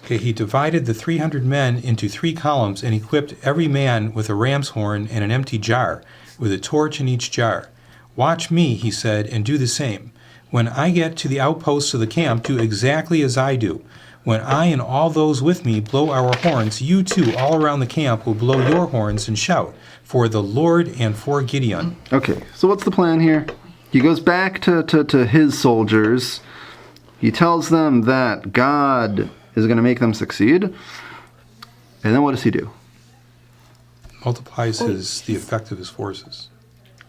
Okay, he divided the 300 men into 3 columns and equipped every man with a ram's horn and an empty jar, with a torch in each jar. Watch me, he said, and do the same. When I get to the outposts of the camp, do exactly as I do. When I and all those with me blow our horns, you too, all around the camp, will blow your horns and shout, for the Lord and for Gideon. Okay, so what's the plan here? He goes back to his soldiers. He tells them that God is going to make them succeed. And then what does he do? Multiplies the effect of his forces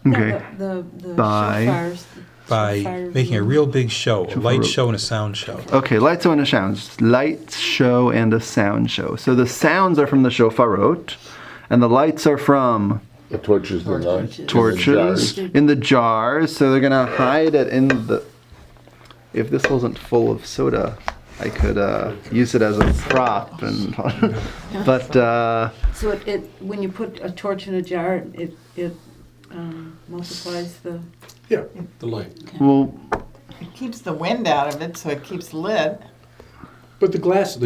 Okay. The By- shofars. by shofar making a real big show, a light show and a sound show. Okay, light show and a sound. Light show and a sound show. So the sounds are from the shofarot, and the lights are from The torches and the torches in the jars. So they're gonna hide it in the. If this wasn't full of soda, I could use it as a prop. And but So it when you put a torch in a jar, it multiplies the. Yeah, the light. well, It keeps the wind out of it, so it keeps lit. But the glass,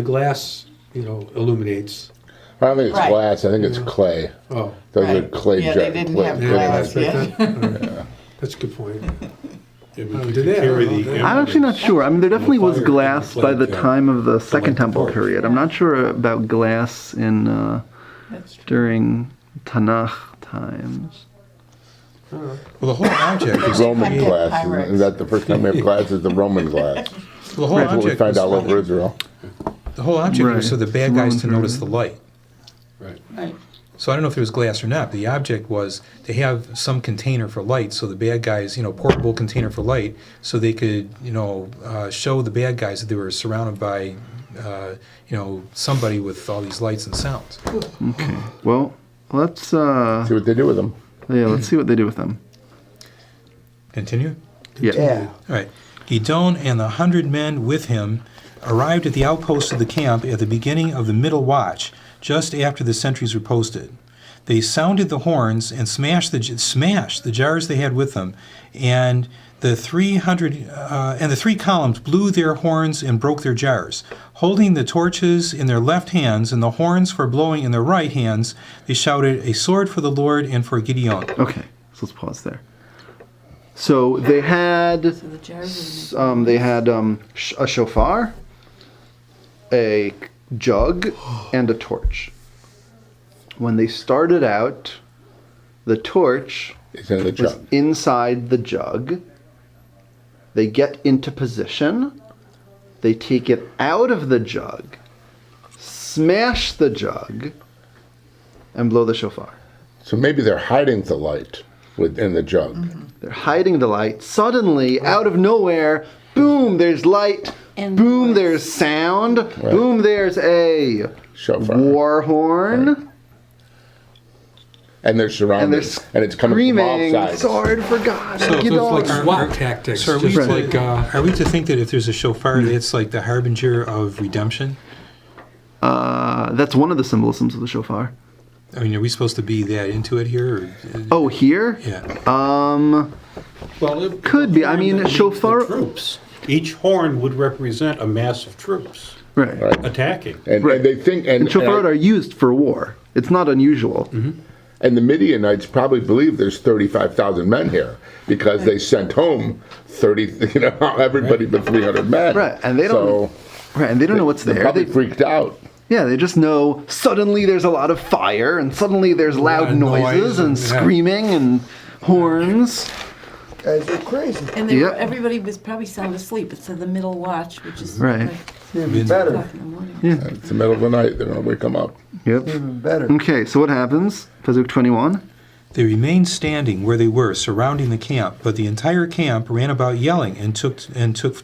illuminates. I don't think it's Right. glass. I think it's clay. Oh, Those are Right. clay Yeah, jar- they didn't clay- have clay glass jar- yet. that's a good point. Yeah, Oh, but you did could they? carry Oh, the okay. I'm actually not sure. I mean, there definitely was fire glass in the by the flame time of the to Second light the Temple torch. period. I'm not sure about glass in That's true. during Tanakh times. Well, the whole object is Roman They glass. had Pyrex. Isn't that the first time we have glass is the Roman glass? the whole That's what we object find was, all over Israel. the whole object Right. was so the bad It's guys to Roman notice the light. Right. Right. So I don't know if there was glass or not. But the object was to have some container for light, so the bad guys, portable container for light, so they could, show the bad guys that they were surrounded by, somebody with all these lights and sounds. Okay. Well, let's See what they do with them. let's see what they do with them. Continue. Yeah. All right. Gideon and the 100 men with him arrived at the outposts of the camp at the beginning of the middle watch, just after the sentries were posted. They sounded the horns and smashed the jars they had with them, and the 3 columns blew their horns and broke their jars. Holding the torches in their left hands and the horns for blowing in their right hands, they shouted, "A sword for the Lord and for Gideon." Okay. So let's pause there. So they had So the jars are a shofar, a jug, and a torch. When they started out, the torch It's in the was jug. inside the jug. They get into position. They take it out of the jug, smash the jug, and blow the shofar. So maybe they're hiding the light within the jug. They're hiding the light. Suddenly, out of nowhere, boom, there's light. And Boom, noise. there's sound. Boom, there's a Shofar. war horn. And they're surrounded. And they're And it's coming from all screaming, sides. sword for God. So Get it's on. like SWAT tactics. So are we, just to, like, are we to think that if there's a shofar, it's like the harbinger of redemption? That's one of the symbolisms of the shofar. I mean, are we supposed to be that into it here? Or, Oh, here? yeah. Well, it Could be. I mean, the shofar- troops. Each horn would represent a mass of troops Right. Right. attacking. And they think, And shofar are used for war. It's not unusual. and the Midianites probably believe there's 35,000 men here because they sent home 30, everybody but 300 men. Right, and they don't- Right, and they don't know what's They're there. probably They, freaked out. yeah, they just know suddenly there's a lot of fire, and suddenly there's loud Yeah, noises noise and and- yeah. screaming and horns. Guys are crazy. And Yep. everybody was probably sound asleep. It's the middle watch, which is Right. like Even better. 2:00 in the morning. It's the middle of the night. They're going to wake them up. Yep. Even better. Okay, so what happens? Pasuk 21. They remained standing where they were, surrounding the camp, but the entire camp ran about yelling and took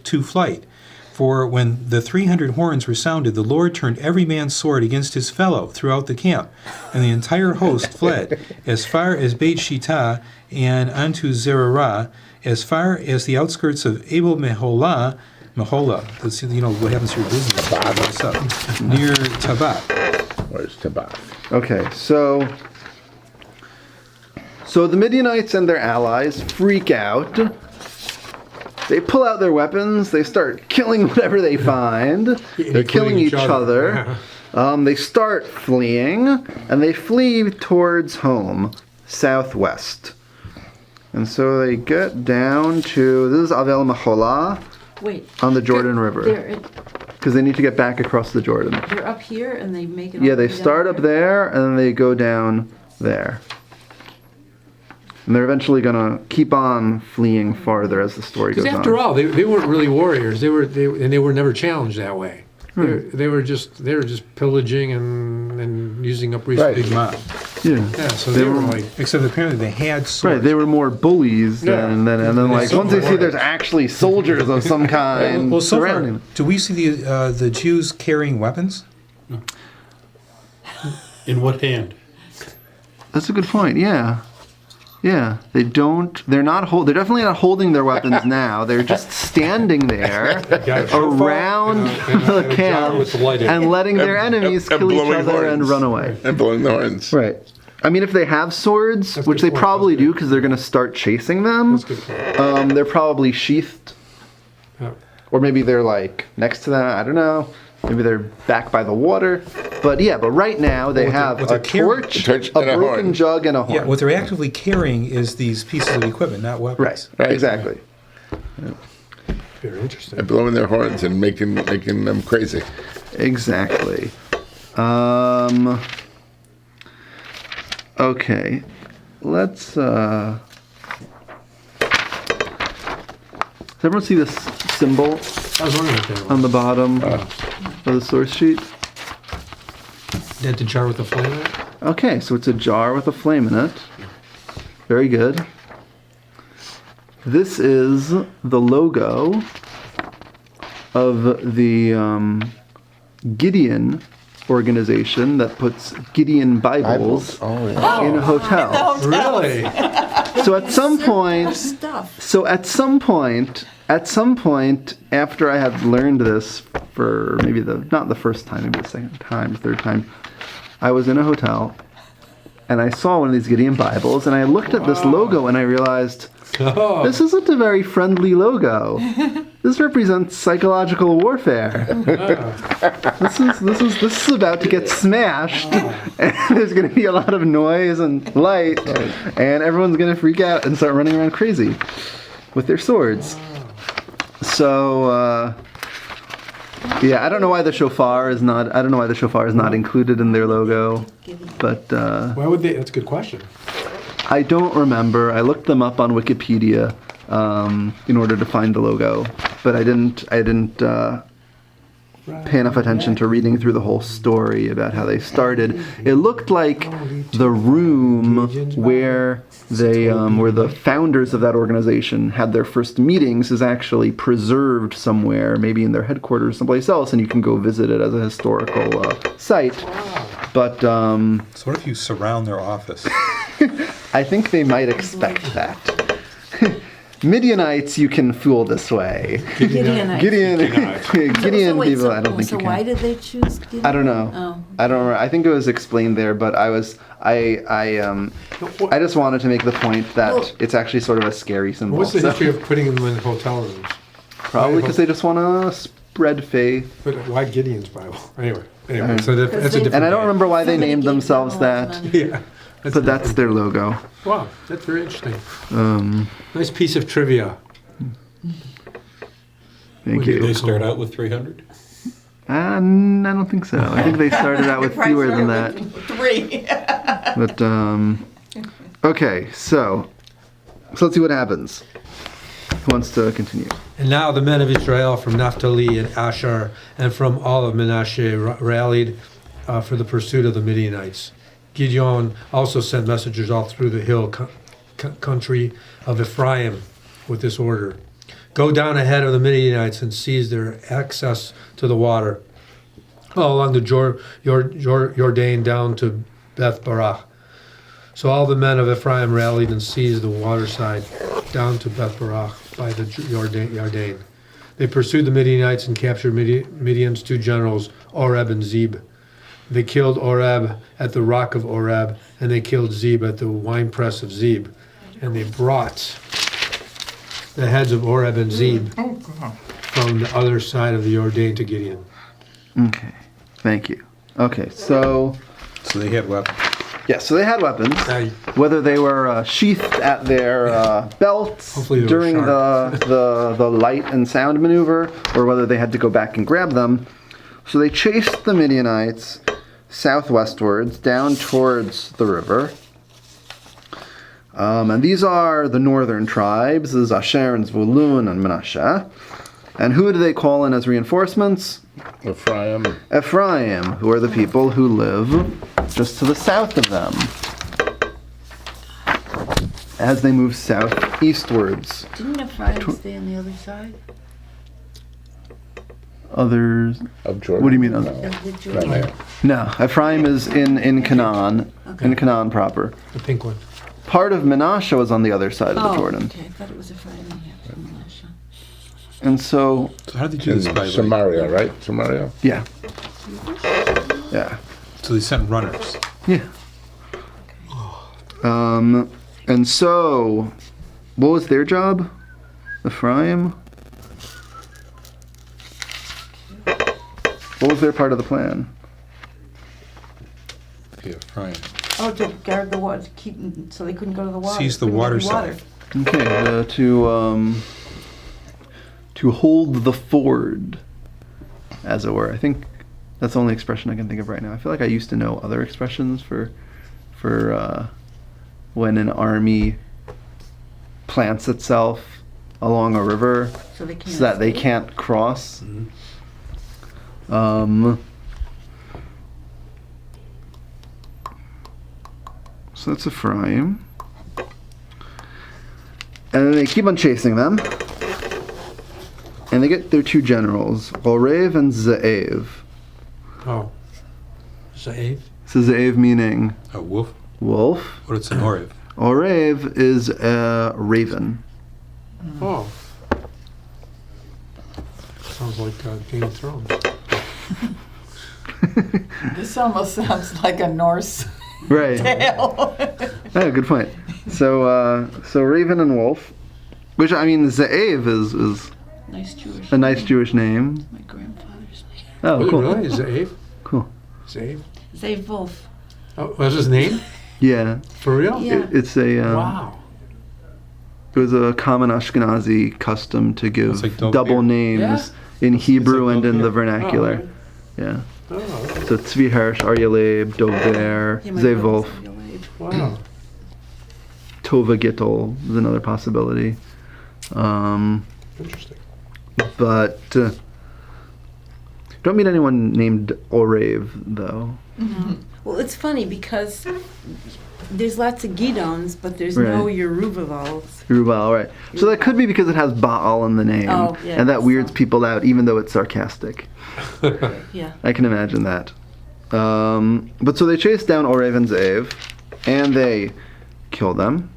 to flight. For when the 300 horns were sounded, the Lord turned every man's sword against his fellow throughout the camp, and the entire host fled as far as Beit Shittah and unto Zererah, as far as the outskirts of Abel Meholah. This, what happens to your business? What's up? Near Tabat. Where's Tabat? Okay, so the Midianites and their allies freak out. They pull out their weapons. They start killing whatever they find. They're killing each other. They start fleeing, and they flee towards home, southwest. And so they get down to, this is Avel Maholah Wait. on the Jordan River, because they need to get back across the Jordan. They're up here and they make it. Yeah, all the they way down start up there, and then they go down there. And they're eventually going to keep on fleeing farther as the story goes Because on. after all, they weren't really warriors. They were never challenged that way. They were just pillaging and using up resources. Big mob. Yeah. Yeah, so they were like, Except apparently they had swords. Right, they were more bullies and then like once they see there's actually soldiers of some kind Well, so far, surrounding them. do we see the Jews carrying weapons? In what hand? That's a good point. Yeah. Yeah, they're definitely not holding their weapons now. They're just standing there around the camp and letting their enemies and kill each blowing other and horns. run away. And blowing the horns. Right. I mean, if they have swords, That's which good they point. probably That's do good. because they're going to start chasing them, that's good point. they're probably sheathed. Yeah. Or maybe they're like next to them. I don't know. Maybe they're back by the water. But right now they have what a they're carrying- torch, torch a and a broken horn. jug, and a horn. Yeah, what they're actively carrying is these pieces of equipment, not weapons. Right. Exactly. Very interesting. And blowing their horns and making them crazy. Exactly. Okay. Let's. Does everyone see this symbol I was wondering what that was. on the bottom of the source sheet? That the jar with the flame in it? Okay, so it's a jar with a flame in it. Very good. This is the logo of the Gideon organization that puts Gideon Bibles Oh, yeah. in a hotel. Really? So at some point, Stuff. at some point, after I had learned this for maybe not the first time, maybe the second time, third time, I was in a hotel and I saw one of these Gideon Bibles and I looked at this logo and I realized Oh, this isn't a very friendly logo. This represents psychological warfare. This is about to get smashed and there's going to be a lot of noise and light, and everyone's going to freak out and start running around crazy with their swords. So, yeah, I don't know why the shofar is not. I don't know why the shofar is not included in their logo, but Why would they? That's a good question. I don't remember. I looked them up on Wikipedia in order to find the logo, but I didn't pay enough attention to reading through the whole story about how they started. It looked like the room where where the founders of that organization had their first meetings is actually preserved somewhere, maybe in their headquarters, someplace else, and you can go visit it as a historical site. But So what if you surround their office? I think they might expect that. Midianites you can fool this way. Gideonites. Gideon So wait, people, I don't think so you why can. did they choose Gideon? I don't know. Oh. I don't remember. I think it was explained there, but I just wanted to make the point that Well- it's actually sort of a scary symbol. What's the So- history of putting them in hotel rooms? Probably because they just want to spread faith. But why Gideon's Bible? Anyway, so that's a Because they- different. And I don't remember why they Somebody named gave themselves them a lot of that, money. Yeah. but that's their logo. Wow, that's very interesting. Um, Nice piece of trivia. thank Did they you. start out with 300? I don't think so. I think they started out with fewer than that. 3. But okay, so let's see what happens. Who wants to continue? And now the men of Israel from Naphtali and Asher and from all of Manasseh rallied for the pursuit of the Midianites. Gideon also sent messengers all through the hill country of Ephraim with this order: go down ahead of the Midianites and seize their access to the water, all along the Jordan down to Beth Barach. So all the men of Ephraim rallied and seized the waterside down to Beth Barach by the Jordan. They pursued the Midianites and captured Midian's 2 generals, Oreb and Zeb. They killed Oreb at the rock of Oreb, and they killed Zeb at the winepress of Zeb. And they brought the heads of Oreb and Zeb from the other side of the Jordan to Gideon. Okay, thank you. Okay, so So they had weapons. yeah, so they had weapons. Now, Whether they were sheathed at their belts Hopefully they were during the light and sound maneuver, or whether they had to go back and grab them. So they chased the Midianites southwestwards down towards the river. And these are the northern tribes. This is Asher and Zvulun and Manasseh. And who do they call in as reinforcements? Ephraim. Ephraim, who are the people who live just to the south of them as they move southeastwards. Didn't Ephraim stay on the other side? Others. Of Jordan. What do you mean? No, The not Jordan. there. No, Ephraim is in Canaan, in Canaan proper. the pink one. Part of Manasseh was on the other side of the Oh, Jordan. okay. I thought it was Ephraim and half from Manasseh. And so, So how did they do this In by like, Samaria, right? Samaria? yeah. Yeah. So they sent runners. Yeah. And so, what was their job? Ephraim? What was their part of the plan? Yeah, Ephraim. Oh, to guard the water, to keep so they couldn't go to the water. Seize the couldn't get water side. Okay, to hold the ford, as it were. I think that's the only expression I can think of right now. I feel like I used to know other expressions for when an army plants itself along a river So they can't. so that they escape. can't cross. So that's Ephraim. And then they keep on chasing them. And they get their 2 generals, Orev and Ze'ev. Oh. Zaev? So Ze'ev meaning A wolf? wolf. What is an Orev? Orev is a raven. Oh. Sounds like Game of Thrones. This almost sounds like a Norse Right. tale. Oh, good point. So raven and wolf, which I mean Ze'ev is Nice Jewish. a nice Jewish name. My grandfather's name. Oh, Oh, cool. really? Zaev? Cool. Zaev? Zev Wolf. Oh, what's his name? Yeah. For real? Yeah. It's a. Wow. It was a common Ashkenazi custom to give It's like Dover. double names in Hebrew and in the vernacular. Yeah. Oh, So Tzvi Hirsch, Aryeh Leib, Dover, Yeah, my Zev brother's Wolf, wow. Tova Gittel is another possibility. Interesting. But don't meet anyone named Orev, though. Well, it's funny because there's lots of Gidons, but there's Right. no Yerubavals. Rubal, right. So that could be because it has Baal in the name. Oh, yeah, and that weirds so. people out, even though it's sarcastic. Yeah. I can imagine that. But so they chase down Orev and Zev, and they kill them.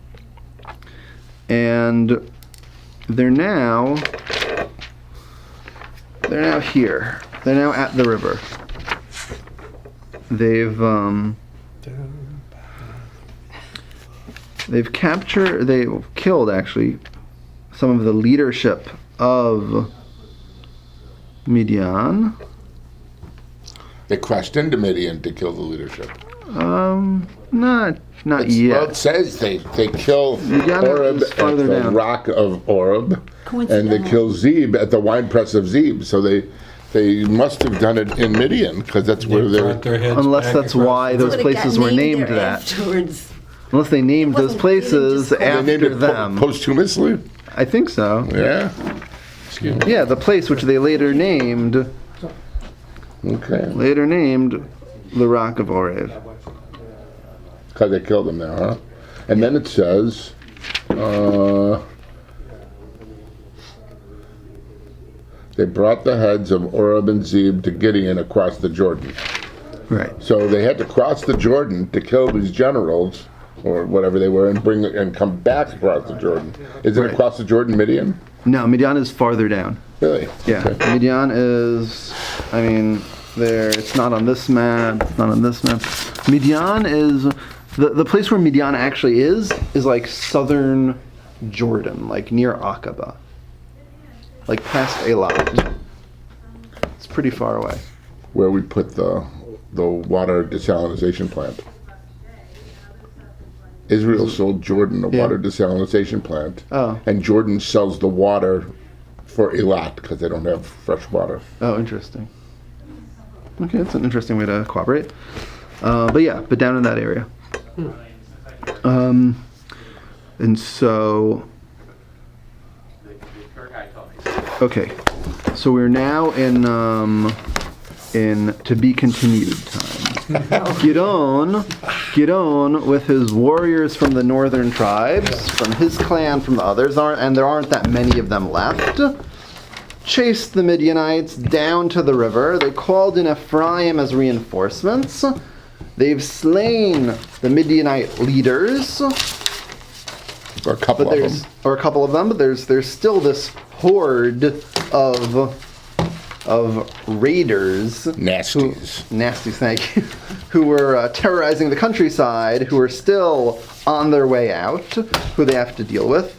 And they're now here. They're now at the river. They've killed actually some of the leadership of Midian. They crashed into Midian to kill the leadership. Not Well, yet. it says they kill Midian Oreb is at farther the down. rock of Oreb, and they Coincidental. kill Zeb at the wine press of Zeb. So they must have done it in Midian because that's where They they're. brought their heads Unless back that's across why the those But it got places were named there that. afterwards. Unless they named those wasn't- they didn't places just call it- They named after it them. posthumously. I think so. Yeah. Excuse me. Yeah, the place which they later named Okay. the Rock of Orev. Because they killed him there, huh? And then it says, they brought the heads of Oreb and Zeb to Gideon across the Jordan. Right. So they had to cross the Jordan to kill these generals, or whatever they were, and come back across the Jordan. Is it Right. across the Jordan, Midian? No, Midian is farther down. Really? Yeah, Okay. Midian is, it's not on this map, it's not on this map. Midian is, the place where Midian actually is like southern Jordan, like near Aqaba. Like past Eilat. It's pretty far away. Where we put the water desalinization plant. Israel sold Jordan a Yeah. water desalinization plant, Oh, and Jordan sells the water for Eilat because they don't have fresh water. oh, interesting. Okay, that's an interesting way to cooperate. But down in that area. And so, okay, so we're now in to be continued time. Gideon with his warriors from the northern tribes, from his clan, from the others, and there aren't that many of them left, chased the Midianites down to the river. They called in Ephraim as reinforcements. They've slain the Midianite leaders, Or a couple but of them. or a couple of them, but there's still this horde of raiders, Nasties. nasty snake, who were terrorizing the countryside, who are still on their way out, who they have to deal with.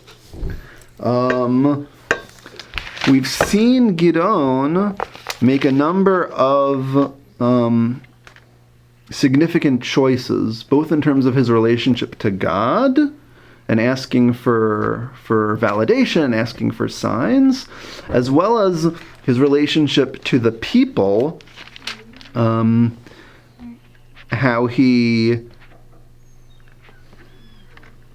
We've seen Gideon make a number of significant choices, both in terms of his relationship to God and asking for validation, asking for signs, as well as his relationship to the people, how he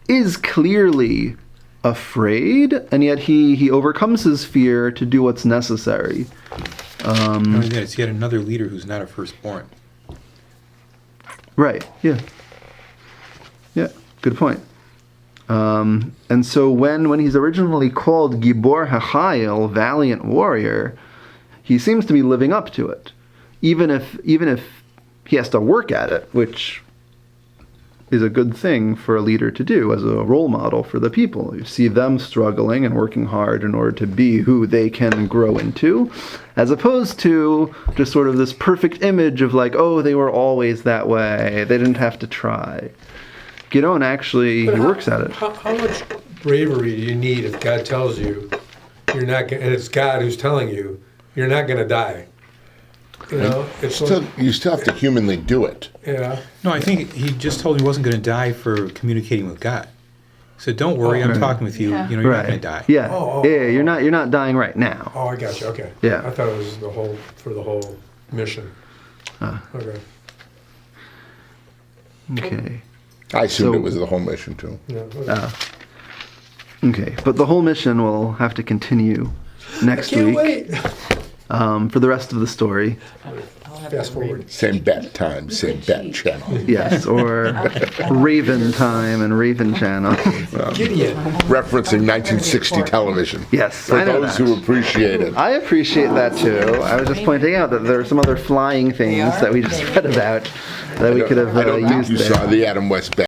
is clearly afraid, and yet he overcomes his fear to do what's necessary. Not only that, it's yet another leader who's not a firstborn. Right, yeah. Yeah, good point. And so when he's originally called Gibor HaChayil, valiant warrior, he seems to be living up to it, even if he has to work at it, which is a good thing for a leader to do as a role model for the people. You see them struggling and working hard in order to be who they can grow into, as opposed to just sort of this perfect image of like, oh, they were always that way, they didn't have to try. Gideon actually, he works at it. How much bravery do you need if God tells you you're not, and it's God who's telling you you're not going to die? You know, it's You still have to humanly do it. yeah. No, I think he just told him he wasn't going to die for communicating with God. He said, "Don't worry, I'm talking with you. Yeah. You know, you're not going to die." Yeah. Oh, yeah. You're not dying right now. Oh, I got you. Okay. Yeah. I thought it was for the whole mission. Okay. Okay. I assumed So- it was the whole mission too. Yeah. Okay. Okay. But the whole mission will have to continue next Can't week wait. for the rest of the story. Fast forward. Same bet time, same bet channel. Yes, or Raven Time and Raven Channel. Gideon. Referencing 1960 television. Yes, For I know those that. who appreciate it. I appreciate that too. I was just pointing out that there are some other flying things that we just read about that we could have I don't think used you there. saw the Adam West bet.